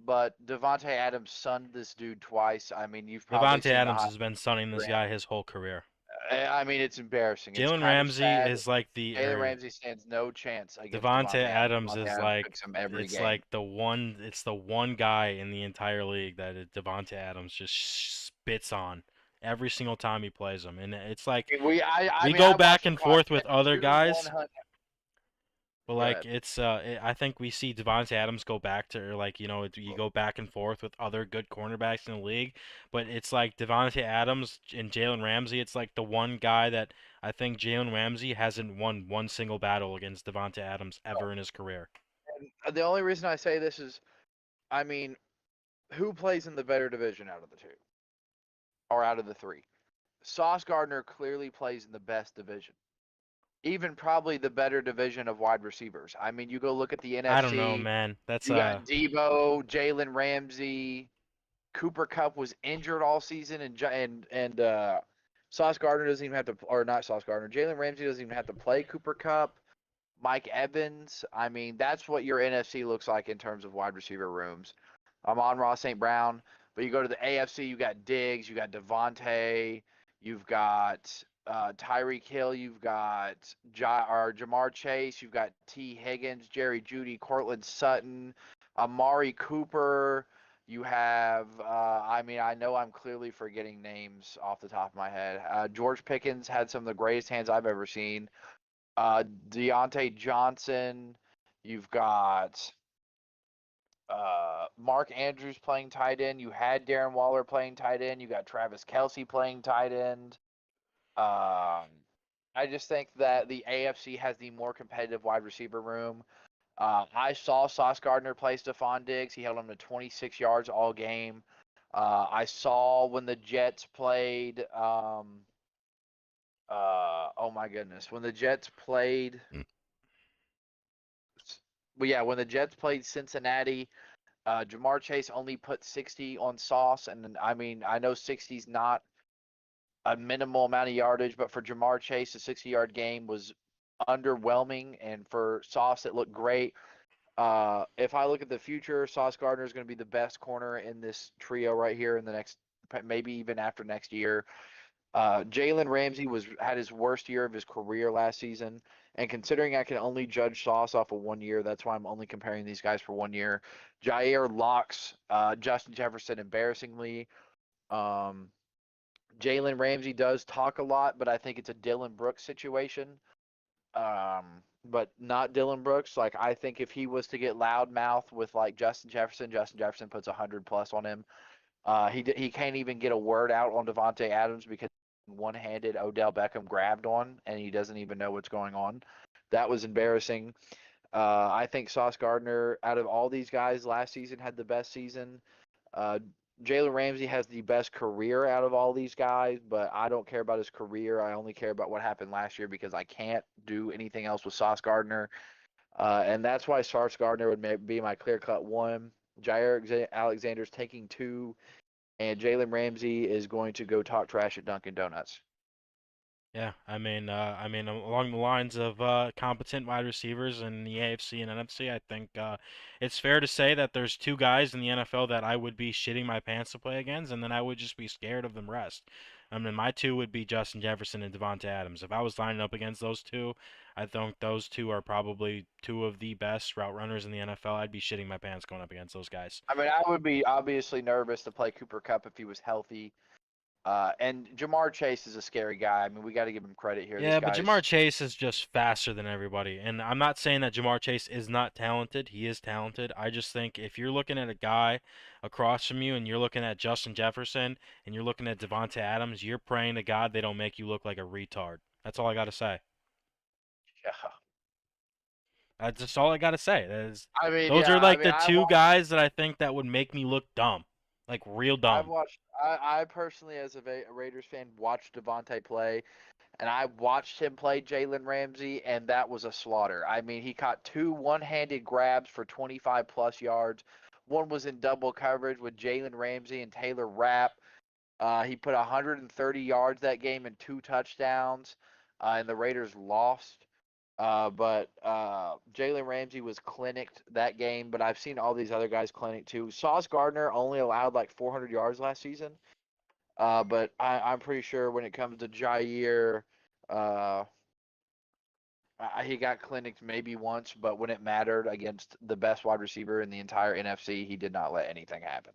but Devonte Adams sunned this dude twice. I mean, you've probably Devontae seen the Adams highlight has been sunning this reel. guy his whole career. I mean, it's embarrassing. It's Jalen kind of Ramsey sad. is like the Jalen or Ramsey stands no chance against Devonte Devonte Adams. Adams Devonte is Adams like cooks him every it's game. like the one guy in the entire league that Devonte Adams just spits on. every single time he plays them, and it's like I we mean, go I back watched him and caught forth with other 2 guys. 100. But Go like ahead. I think we see Devontae Adams go back to, or like you go back and forth with other good cornerbacks in the league, but it's like Devontae Adams and Jalen Ramsey. It's like the one guy that I think Jalen Ramsey hasn't won one single battle against Devontae Adams ever in his career. And the only reason I say this is, I mean, who plays in the better division out of the two or out of the three? Sauce Gardner clearly plays in the best division, even probably the better division of wide receivers. I mean, you go look at the I don't know, NFC. man. That's You got Debo, Jalen Ramsey, Cooper Cup was injured all season, and Sauce Gardner doesn't even have to, or not Sauce Gardner. Jalen Ramsey doesn't even have to play Cooper Cup. Mike Evans. I mean, that's what your NFC looks like in terms of wide receiver rooms. I'm on Ross St. Brown, but you go to the AFC, you got Diggs, you got Devontae, you've got Tyreek Hill, you've got Jamar Chase, you've got T. Higgins, Jerry Judy, Cortland Sutton, Amari Cooper. You have, I mean, I know I'm clearly forgetting names off the top of my head. George Pickens had some of the greatest hands I've ever seen. Deontay Johnson. You've got Mark Andrews playing tight end. You had Darren Waller playing tight end. You got Travis Kelsey playing tight end. Um, I just think that the AFC has the more competitive wide receiver room. I saw Sauce Gardner play Stephon Diggs. He held him to 26 yards all game. I saw when the Jets played. Oh my goodness, when the Jets played. Well, yeah, when the Jets played Cincinnati, Jamar Chase only put 60 on Sauce, and I mean, I know 60's not a minimal amount of yardage, but for Jamar Chase, a 60-yard game was underwhelming, and for Sauce, it looked great. If I look at the future, Sauce Gardner is going to be the best corner in this trio right here in the next, maybe even after next year. Jalen Ramsey had his worst year of his career last season, and considering I can only judge Sauce off of 1 year, that's why I'm only comparing these guys for 1 year. Jair locks Justin Jefferson embarrassingly. Um, Jalen Ramsey does talk a lot, but I think it's a Dylan Brooks situation. But not Dylan Brooks. Like I think if he was to get loudmouth with like Justin Jefferson puts 100 plus on him. He can't even get a word out on Devontae Adams because one-handed Odell Beckham grabbed on, and he doesn't even know what's going on. That was embarrassing. I think Sauce Gardner, out of all these guys last season, had the best season. Uh, Jalen Ramsey has the best career out of all these guys, but I don't care about his career. I only care about what happened last year because I can't do anything else with Sauce Gardner. And that's why Sauce Gardner would be my clear-cut one. Jair Alexander's taking two, and Jalen Ramsey is going to go talk trash at Dunkin' Donuts. Yeah, I mean, along the lines of competent wide receivers in the AFC and NFC, I think it's fair to say that there's two guys in the NFL that I would be shitting my pants to play against, and then I would just be scared of the rest. I mean, my two would be Justin Jefferson and Devontae Adams. If I was lining up against those two, I think those two are probably two of the best route runners in the NFL. I'd be shitting my pants going up against those guys. I mean, I would be obviously nervous to play Cooper Cup if he was healthy. And Jamar Chase is a scary guy. I mean, we got to give him credit here. This Yeah, but Jamar guy's, Chase is just faster than everybody. And I'm not saying that Jamar Chase is not talented. He is talented. I just think if you're looking at a guy across from you and you're looking at Justin Jefferson and you're looking at Devontae Adams, you're praying to God they don't make you look like a retard. That's all I got to say. yeah. That's just all I got to say. I mean, Those yeah. are I like mean, the two guys that I think that would make me look dumb. Like real I've dumb. watched. I personally, as a Raiders fan, watched Devontae play, and I watched him play Jalen Ramsey, and that was a slaughter. I mean, he caught two one-handed grabs for 25 plus yards. One was in double coverage with Jalen Ramsey and Taylor Rapp. He put 130 yards that game and two touchdowns, and the Raiders lost. But Jalen Ramsey was clinicked that game, but I've seen all these other guys clinic too. Sauce Gardner only allowed like 400 yards last season, but I'm pretty sure when it comes to Jair, uh, he got clinicked maybe once, but when it mattered against the best wide receiver in the entire NFC, he did not let anything happen.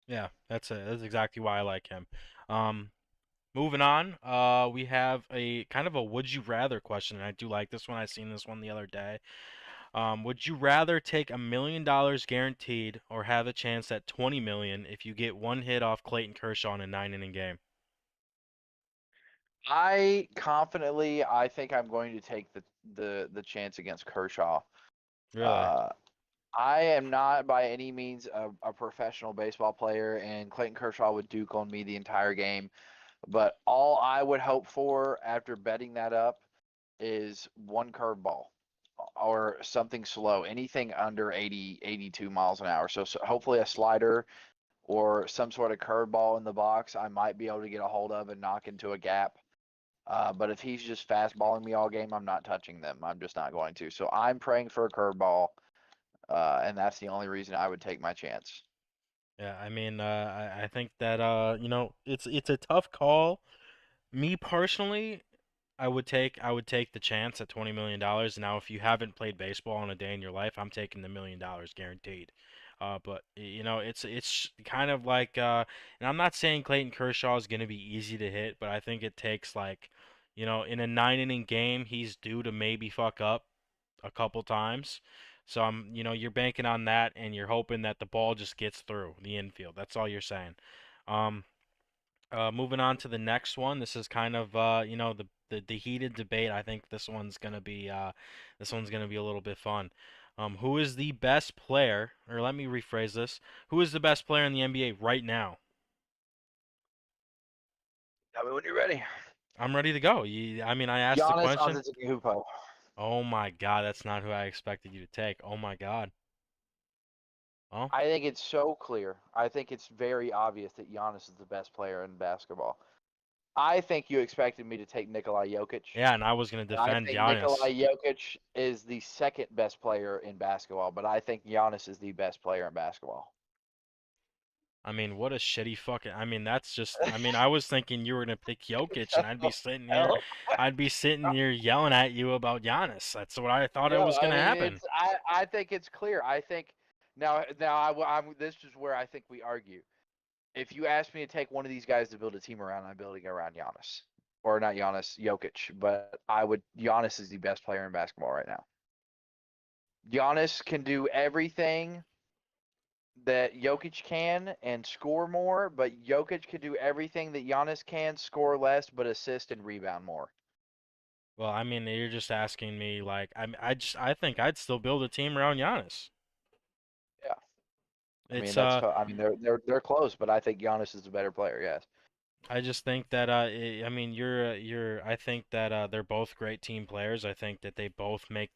Yeah, that's it. That's exactly why I like him. Um, moving on, we have a kind of a would you rather question, and I do like this one. I seen this one the other day. Would you rather take $1 million guaranteed or have a chance at 20 million if you get one hit off Clayton Kershaw in a 9 inning game? I think I'm going to take the chance against Kershaw. Really? Uh, I am not by any means a professional baseball player, and Clayton Kershaw would duke on me the entire game. But all I would hope for after betting that up is one curveball or something slow, anything under 80, 82 miles an hour. So hopefully a slider or some sort of curveball in the box I might be able to get a hold of and knock into a gap. But if he's just fastballing me all game, I'm not touching them. I'm just not going to. So I'm praying for a curveball, and that's the only reason I would take my chance. Yeah, I mean, I think that it's a tough call. Me personally, I would take the chance at $20 million. Now, if you haven't played baseball in a day in your life, I'm taking the $1 million guaranteed. But it's kind of like and I'm not saying Clayton Kershaw is gonna be easy to hit, but I think it takes like, in a 9 inning game, he's due to maybe fuck up a couple times. So you're banking on that, and you're hoping that the ball just gets through the infield. That's all you're saying. Um, Moving on to the next one. This is kind of the heated debate. I think this one's gonna be a little bit fun. Who is the best player, or let me rephrase this. Who is the best player in the NBA right now? Tell me when you're ready. I'm ready to go. I mean, I asked the Giannis question. Antetokounmpo. Oh my God, that's not who I expected you to take. Oh my God. Oh, I think it's so clear. I think it's very obvious that Giannis is the best player in basketball. I think you expected me to take Nikolai Jokic. yeah, and I was gonna And I defend think Giannis. Nikolai Jokic is the second best player in basketball, but I think Giannis is the best player in basketball. I mean, what a shitty fucking. I mean, that's just. I mean, I was thinking you were gonna pick Jokic, and Hell, I'd be sitting here yelling at you about Giannis. That's what I thought it no, was I gonna mean happen. I think it's clear. I think now I'm this is where I think we argue. If you ask me to take one of these guys to build a team around, I'm building around Giannis. Or not Giannis, Jokic. But Giannis is the best player in basketball right now. Giannis can do everything that Jokic can and score more, but Jokic can do everything that Giannis can, score less, but assist and rebound more. Well, I mean, you're just asking me like I think I'd still build a team around Giannis. Yeah. I mean It's I mean they're close, but I think Giannis is the better player, yes. I just think that I mean I think that they're both great team players. I think that they both make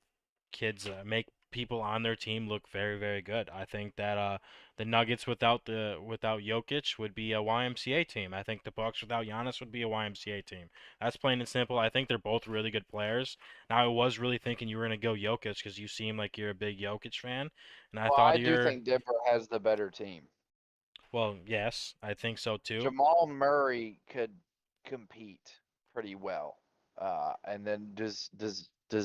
people on their team look very, very good. I think that the Nuggets without Jokic would be a YMCA team. I think the Bucks without Giannis would be a YMCA team. That's plain and simple. I think they're both really good players. Now I was really thinking you were gonna go Jokic because you seem like you're a big Jokic fan, and I Well, thought I do you're think Denver has the better team. well, yes, I think so too. Jamal Murray could compete pretty well. And then does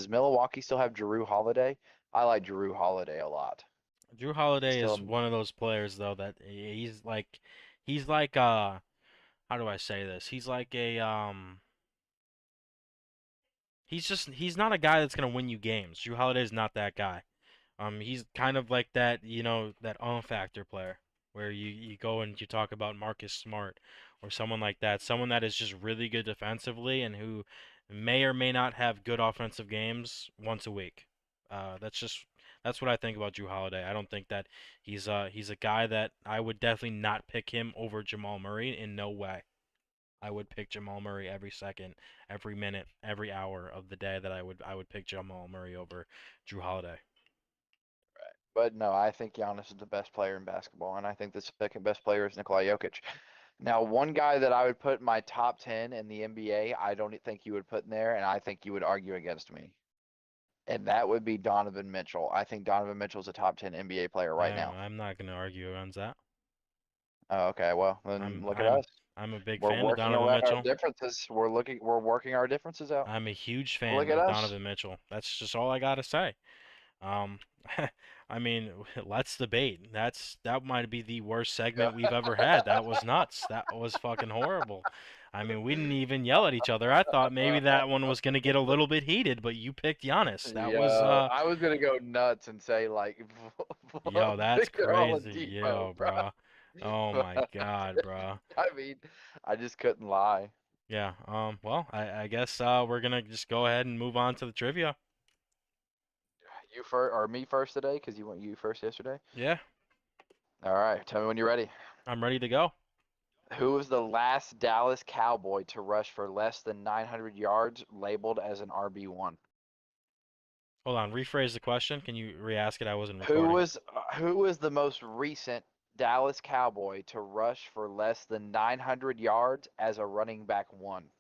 Milwaukee still have Drew Holiday? I like Drew Holiday a lot. Drew He's Holiday still is one of those players though that he's like how do I say this? He's not a guy that's gonna win you games. Drew Holiday's not that guy. He's kind of like that, that factor player where you go and you talk about Marcus Smart or someone like that, someone that is just really good defensively and who may or may not have good offensive games once a week. That's what I think about Drew Holiday. I don't think that he's a guy that I would definitely not pick him over Jamal Murray in no way. I would pick Jamal Murray every second, every minute, every hour of the day that I would pick Jamal Murray over Drew Holiday. But no, I think Giannis is the best player in basketball, and I think the second best player is Nikola Jokic. Now, one guy that I would put in my top 10 in the NBA, I don't think you would put in there, and I think you would argue against me. And that would be Donovan Mitchell. I think Donovan Mitchell is a top 10 NBA player right now. I'm not gonna argue against that. Oh, okay, well, then I'm look at I'm us. I'm a big We're fan of working Donovan around our Mitchell. differences. We're working our differences out. I'm a huge Look fan at of us. Donovan Mitchell. That's just all I gotta say. Um, I mean, let's debate. That might be the worst Yeah. segment we've ever had. That was nuts. That was fucking horrible. I mean, we didn't even yell at each other. I thought maybe that one was gonna get a little bit heated, but you picked Giannis. That was Yo, I was gonna go nuts and say like yo, that's Victor crazy. Oladipo, Yo, bro. bro. Oh my But God, bro. I mean, I just couldn't lie. Yeah. Well, I guess we're gonna just go ahead and move on to the trivia. You first or me first today? Because you went you first yesterday. Yeah, All right, tell me when you're ready. I'm ready to go. Who was the last Dallas Cowboy to rush for less than 900 yards, labeled as an RB1? Hold on, rephrase the question. Can you re-ask it? I wasn't Who recording. was who was the most recent Dallas Cowboy to rush for less than 900 yards as a running back one?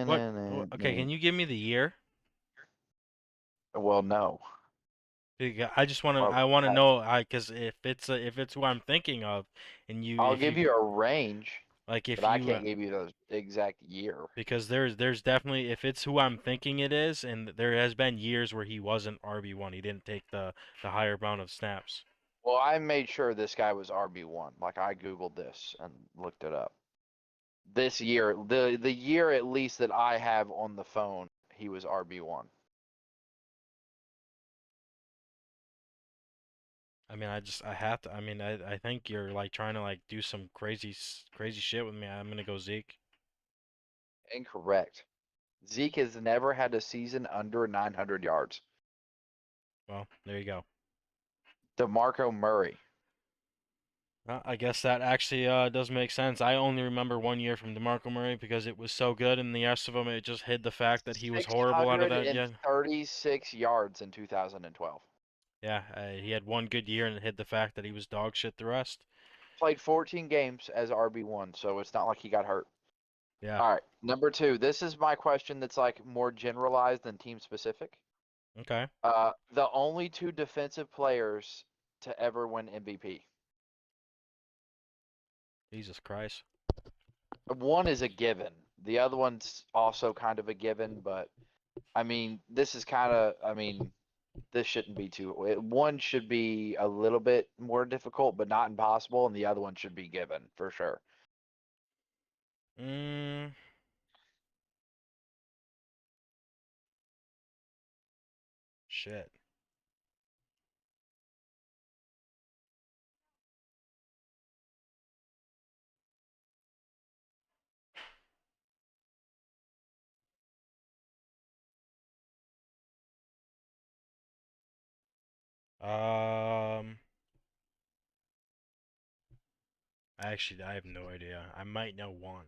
What? Okay, can you give me the year? Well, no. I just want to. Well, I want to know. Because if it's who I'm thinking of, and you I'll if give you you a range, like but if I you can't give you the exact year. because there's definitely if it's who I'm thinking it is, and there has been years where he wasn't RB1. He didn't take the higher amount of snaps. Well, I made sure this guy was RB1. Like I Googled this and looked it up. This year, the year at least that I have on the phone, he was RB1. I mean, I have to. I mean, I think you're like trying to like do some crazy shit with me. I'm gonna go Zeke. Incorrect. Zeke has never had a season under 900 yards. Well, there you go. DeMarco Murray. I guess that actually does make sense. I only remember 1 year from DeMarco Murray because it was so good, and the rest of them it just hid the fact that he was horrible out of that. Yeah, 636 yards in 2012. yeah. He had one good year and it hid the fact that he was dog shit the rest. Played 14 games as RB1, so it's not like he got hurt. Yeah. All right, number two. This is my question that's like more generalized than team specific. Okay. The only two defensive players to ever win MVP. Jesus Christ. One is a given. The other one's also kind of a given, but I mean, this is kind of, I mean, this shouldn't be too. One should be a little bit more difficult, but not impossible, and the other one should be given for sure. Mm, shit. Um, I have no idea. I might know one.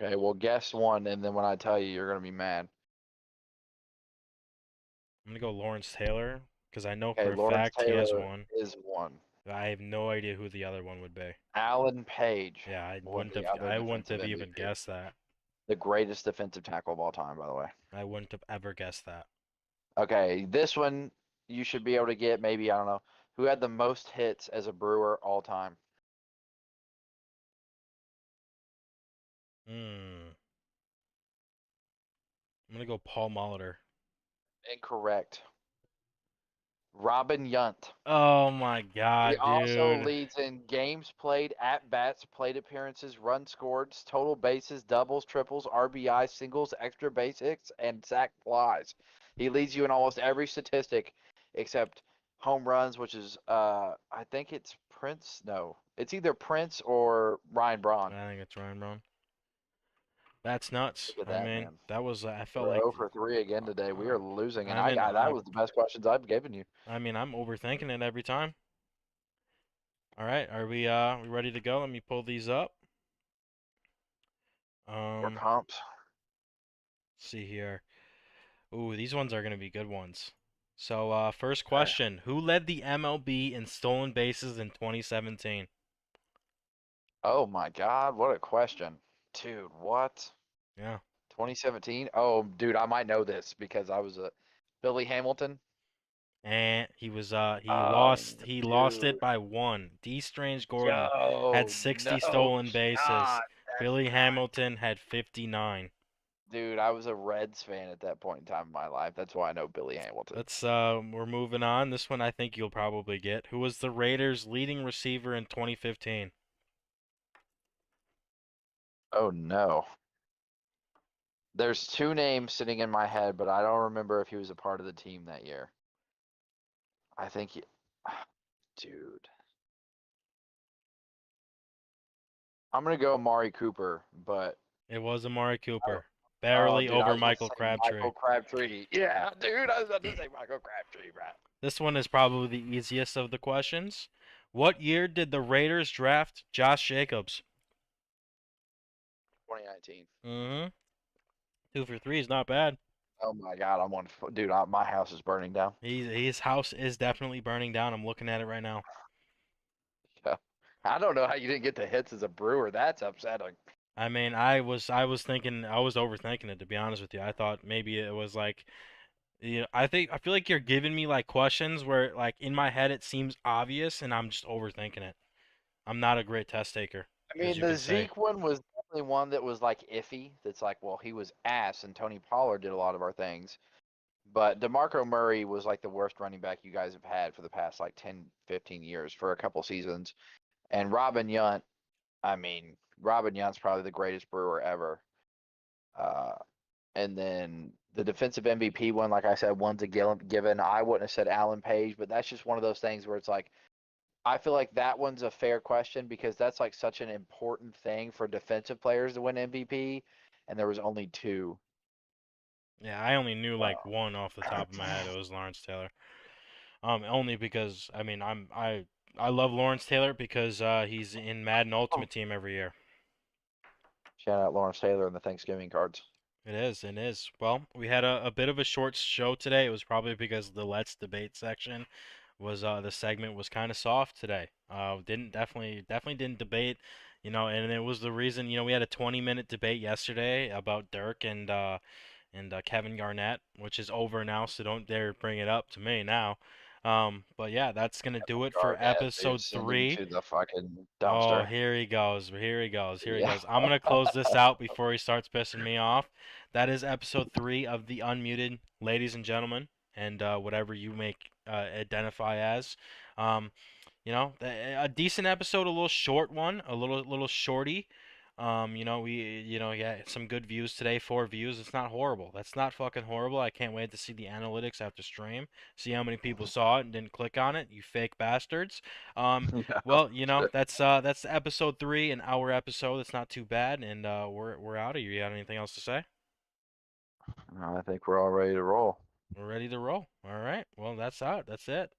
Okay, well, guess one, and then when I tell you, you're gonna be mad. I'm gonna go Lawrence Taylor because I know Okay, for a Lawrence fact he has Taylor one. is one. I have no idea who the other one would be. Alan Page Yeah, won the other I wouldn't defensive have even MVP. guessed that. The greatest defensive tackle of all time, by the way. I wouldn't have ever guessed that. Okay, this one you should be able to get. Maybe I don't know who had the most hits as a Brewer all time. Hmm. I'm gonna go Paul Molitor. Incorrect. Robin Yount. Oh my He God, also dude. leads in games played, at bats, plate appearances, runs scored, total bases, doubles, triples, RBI, singles, extra base hits, and sac flies. He leads you in almost every statistic except home runs, which is I think it's Prince. No, it's either Prince or Ryan Braun. I think it's Ryan Brown. That's nuts. Look at I that, mean, man. that was I felt We're like 0 for 3 again today. We are losing, and I'm in. that was the best questions I've given you. I mean, I'm overthinking it every time. All right, we ready to go? Let me pull these up. We're Um, pumped. see here. Ooh, these ones are gonna be good ones. So, first Okay. question: Who led the MLB in stolen bases in 2017? Oh my God, what a question. Dude, what? Yeah. 2017? Oh, dude, I might know this because I was a Billy Hamilton. And Oh, he lost it dude. by one. D. Strange Gordon had Yo, 60 no stolen bases. shot. That's Billy not. Hamilton had 59. Dude, I was a Reds fan at that point in time in my life. That's why I know Billy Hamilton. We're moving on. This one I think you'll probably get. Who was the Raiders' leading receiver in 2015? Oh no. There's two names sitting in my head, but I don't remember if he was a part of the team that year. I think he, dude. I'm gonna go Amari Cooper, but It was Amari I don't, Cooper. oh, Barely dude, I over was about to Michael say Crabtree. Michael Crabtree. Yeah, dude, I was about to say Michael Crabtree, bro. This one is probably the easiest of the questions. What year did the Raiders draft Josh Jacobs? 2019. Mm-hmm. 2 for 3 is not bad. Oh my God, dude. My house is burning down. His house is definitely burning down. I'm looking at it right now. Yeah. I don't know how you didn't get the hits as a Brewer. That's upsetting. I mean, I was overthinking it to be honest with you. I thought maybe it was like, I feel like you're giving me like questions where like in my head it seems obvious and I'm just overthinking it. I'm not a great test taker, I as mean, you the can say. Zeke one was definitely one that was like iffy. That's like, well, he was ass, and Tony Pollard did a lot of our things. But DeMarco Murray was like the worst running back you guys have had for the past like 10, 15 years for a couple seasons. And Robin Yount, I mean, Robin Yount's probably the greatest Brewer ever. Uh, and then the defensive MVP one, like I said, one's a given. I wouldn't have said Alan Page, but that's just one of those things where it's like, I feel like that one's a fair question because that's like such an important thing for defensive players to win MVP, and there was only two. Yeah, I only knew like Uh, one off the top of my head. It was Lawrence Taylor. Only because I mean I love Lawrence Taylor because he's in Madden Ultimate Team every year. Shout out Lawrence Taylor and the Thanksgiving cards. It is, it is. Well, we had a bit of a short show today. It was probably because the Let's Debate section was the segment was kind of soft today. Didn't definitely didn't debate, and it was the reason, we had a 20-minute debate yesterday about Dirk and Kevin Garnett, which is over now, so don't dare bring it up to me now. But yeah, that's gonna do it for Garnett, dude, episode send him 3. to the fucking Oh, dumpster. here he goes. Here he goes. Here he Yeah. goes. I'm gonna close this out before he starts pissing me off. That is episode 3 of the Unmuted, ladies and gentlemen, and whatever you may identify as. Um, a decent episode, a little short one, a little shorty. Yeah, some good views today, 4 views. It's not horrible. That's not fucking horrible. I can't wait to see the analytics after stream. See how many people saw it and didn't click on it. You fake bastards. Yeah. Well, that's episode 3, an hour episode. It's not too bad, and we're out of here. You got anything else to say? I think we're all ready to roll. We're ready to roll. All right. Well, that's out. That's it.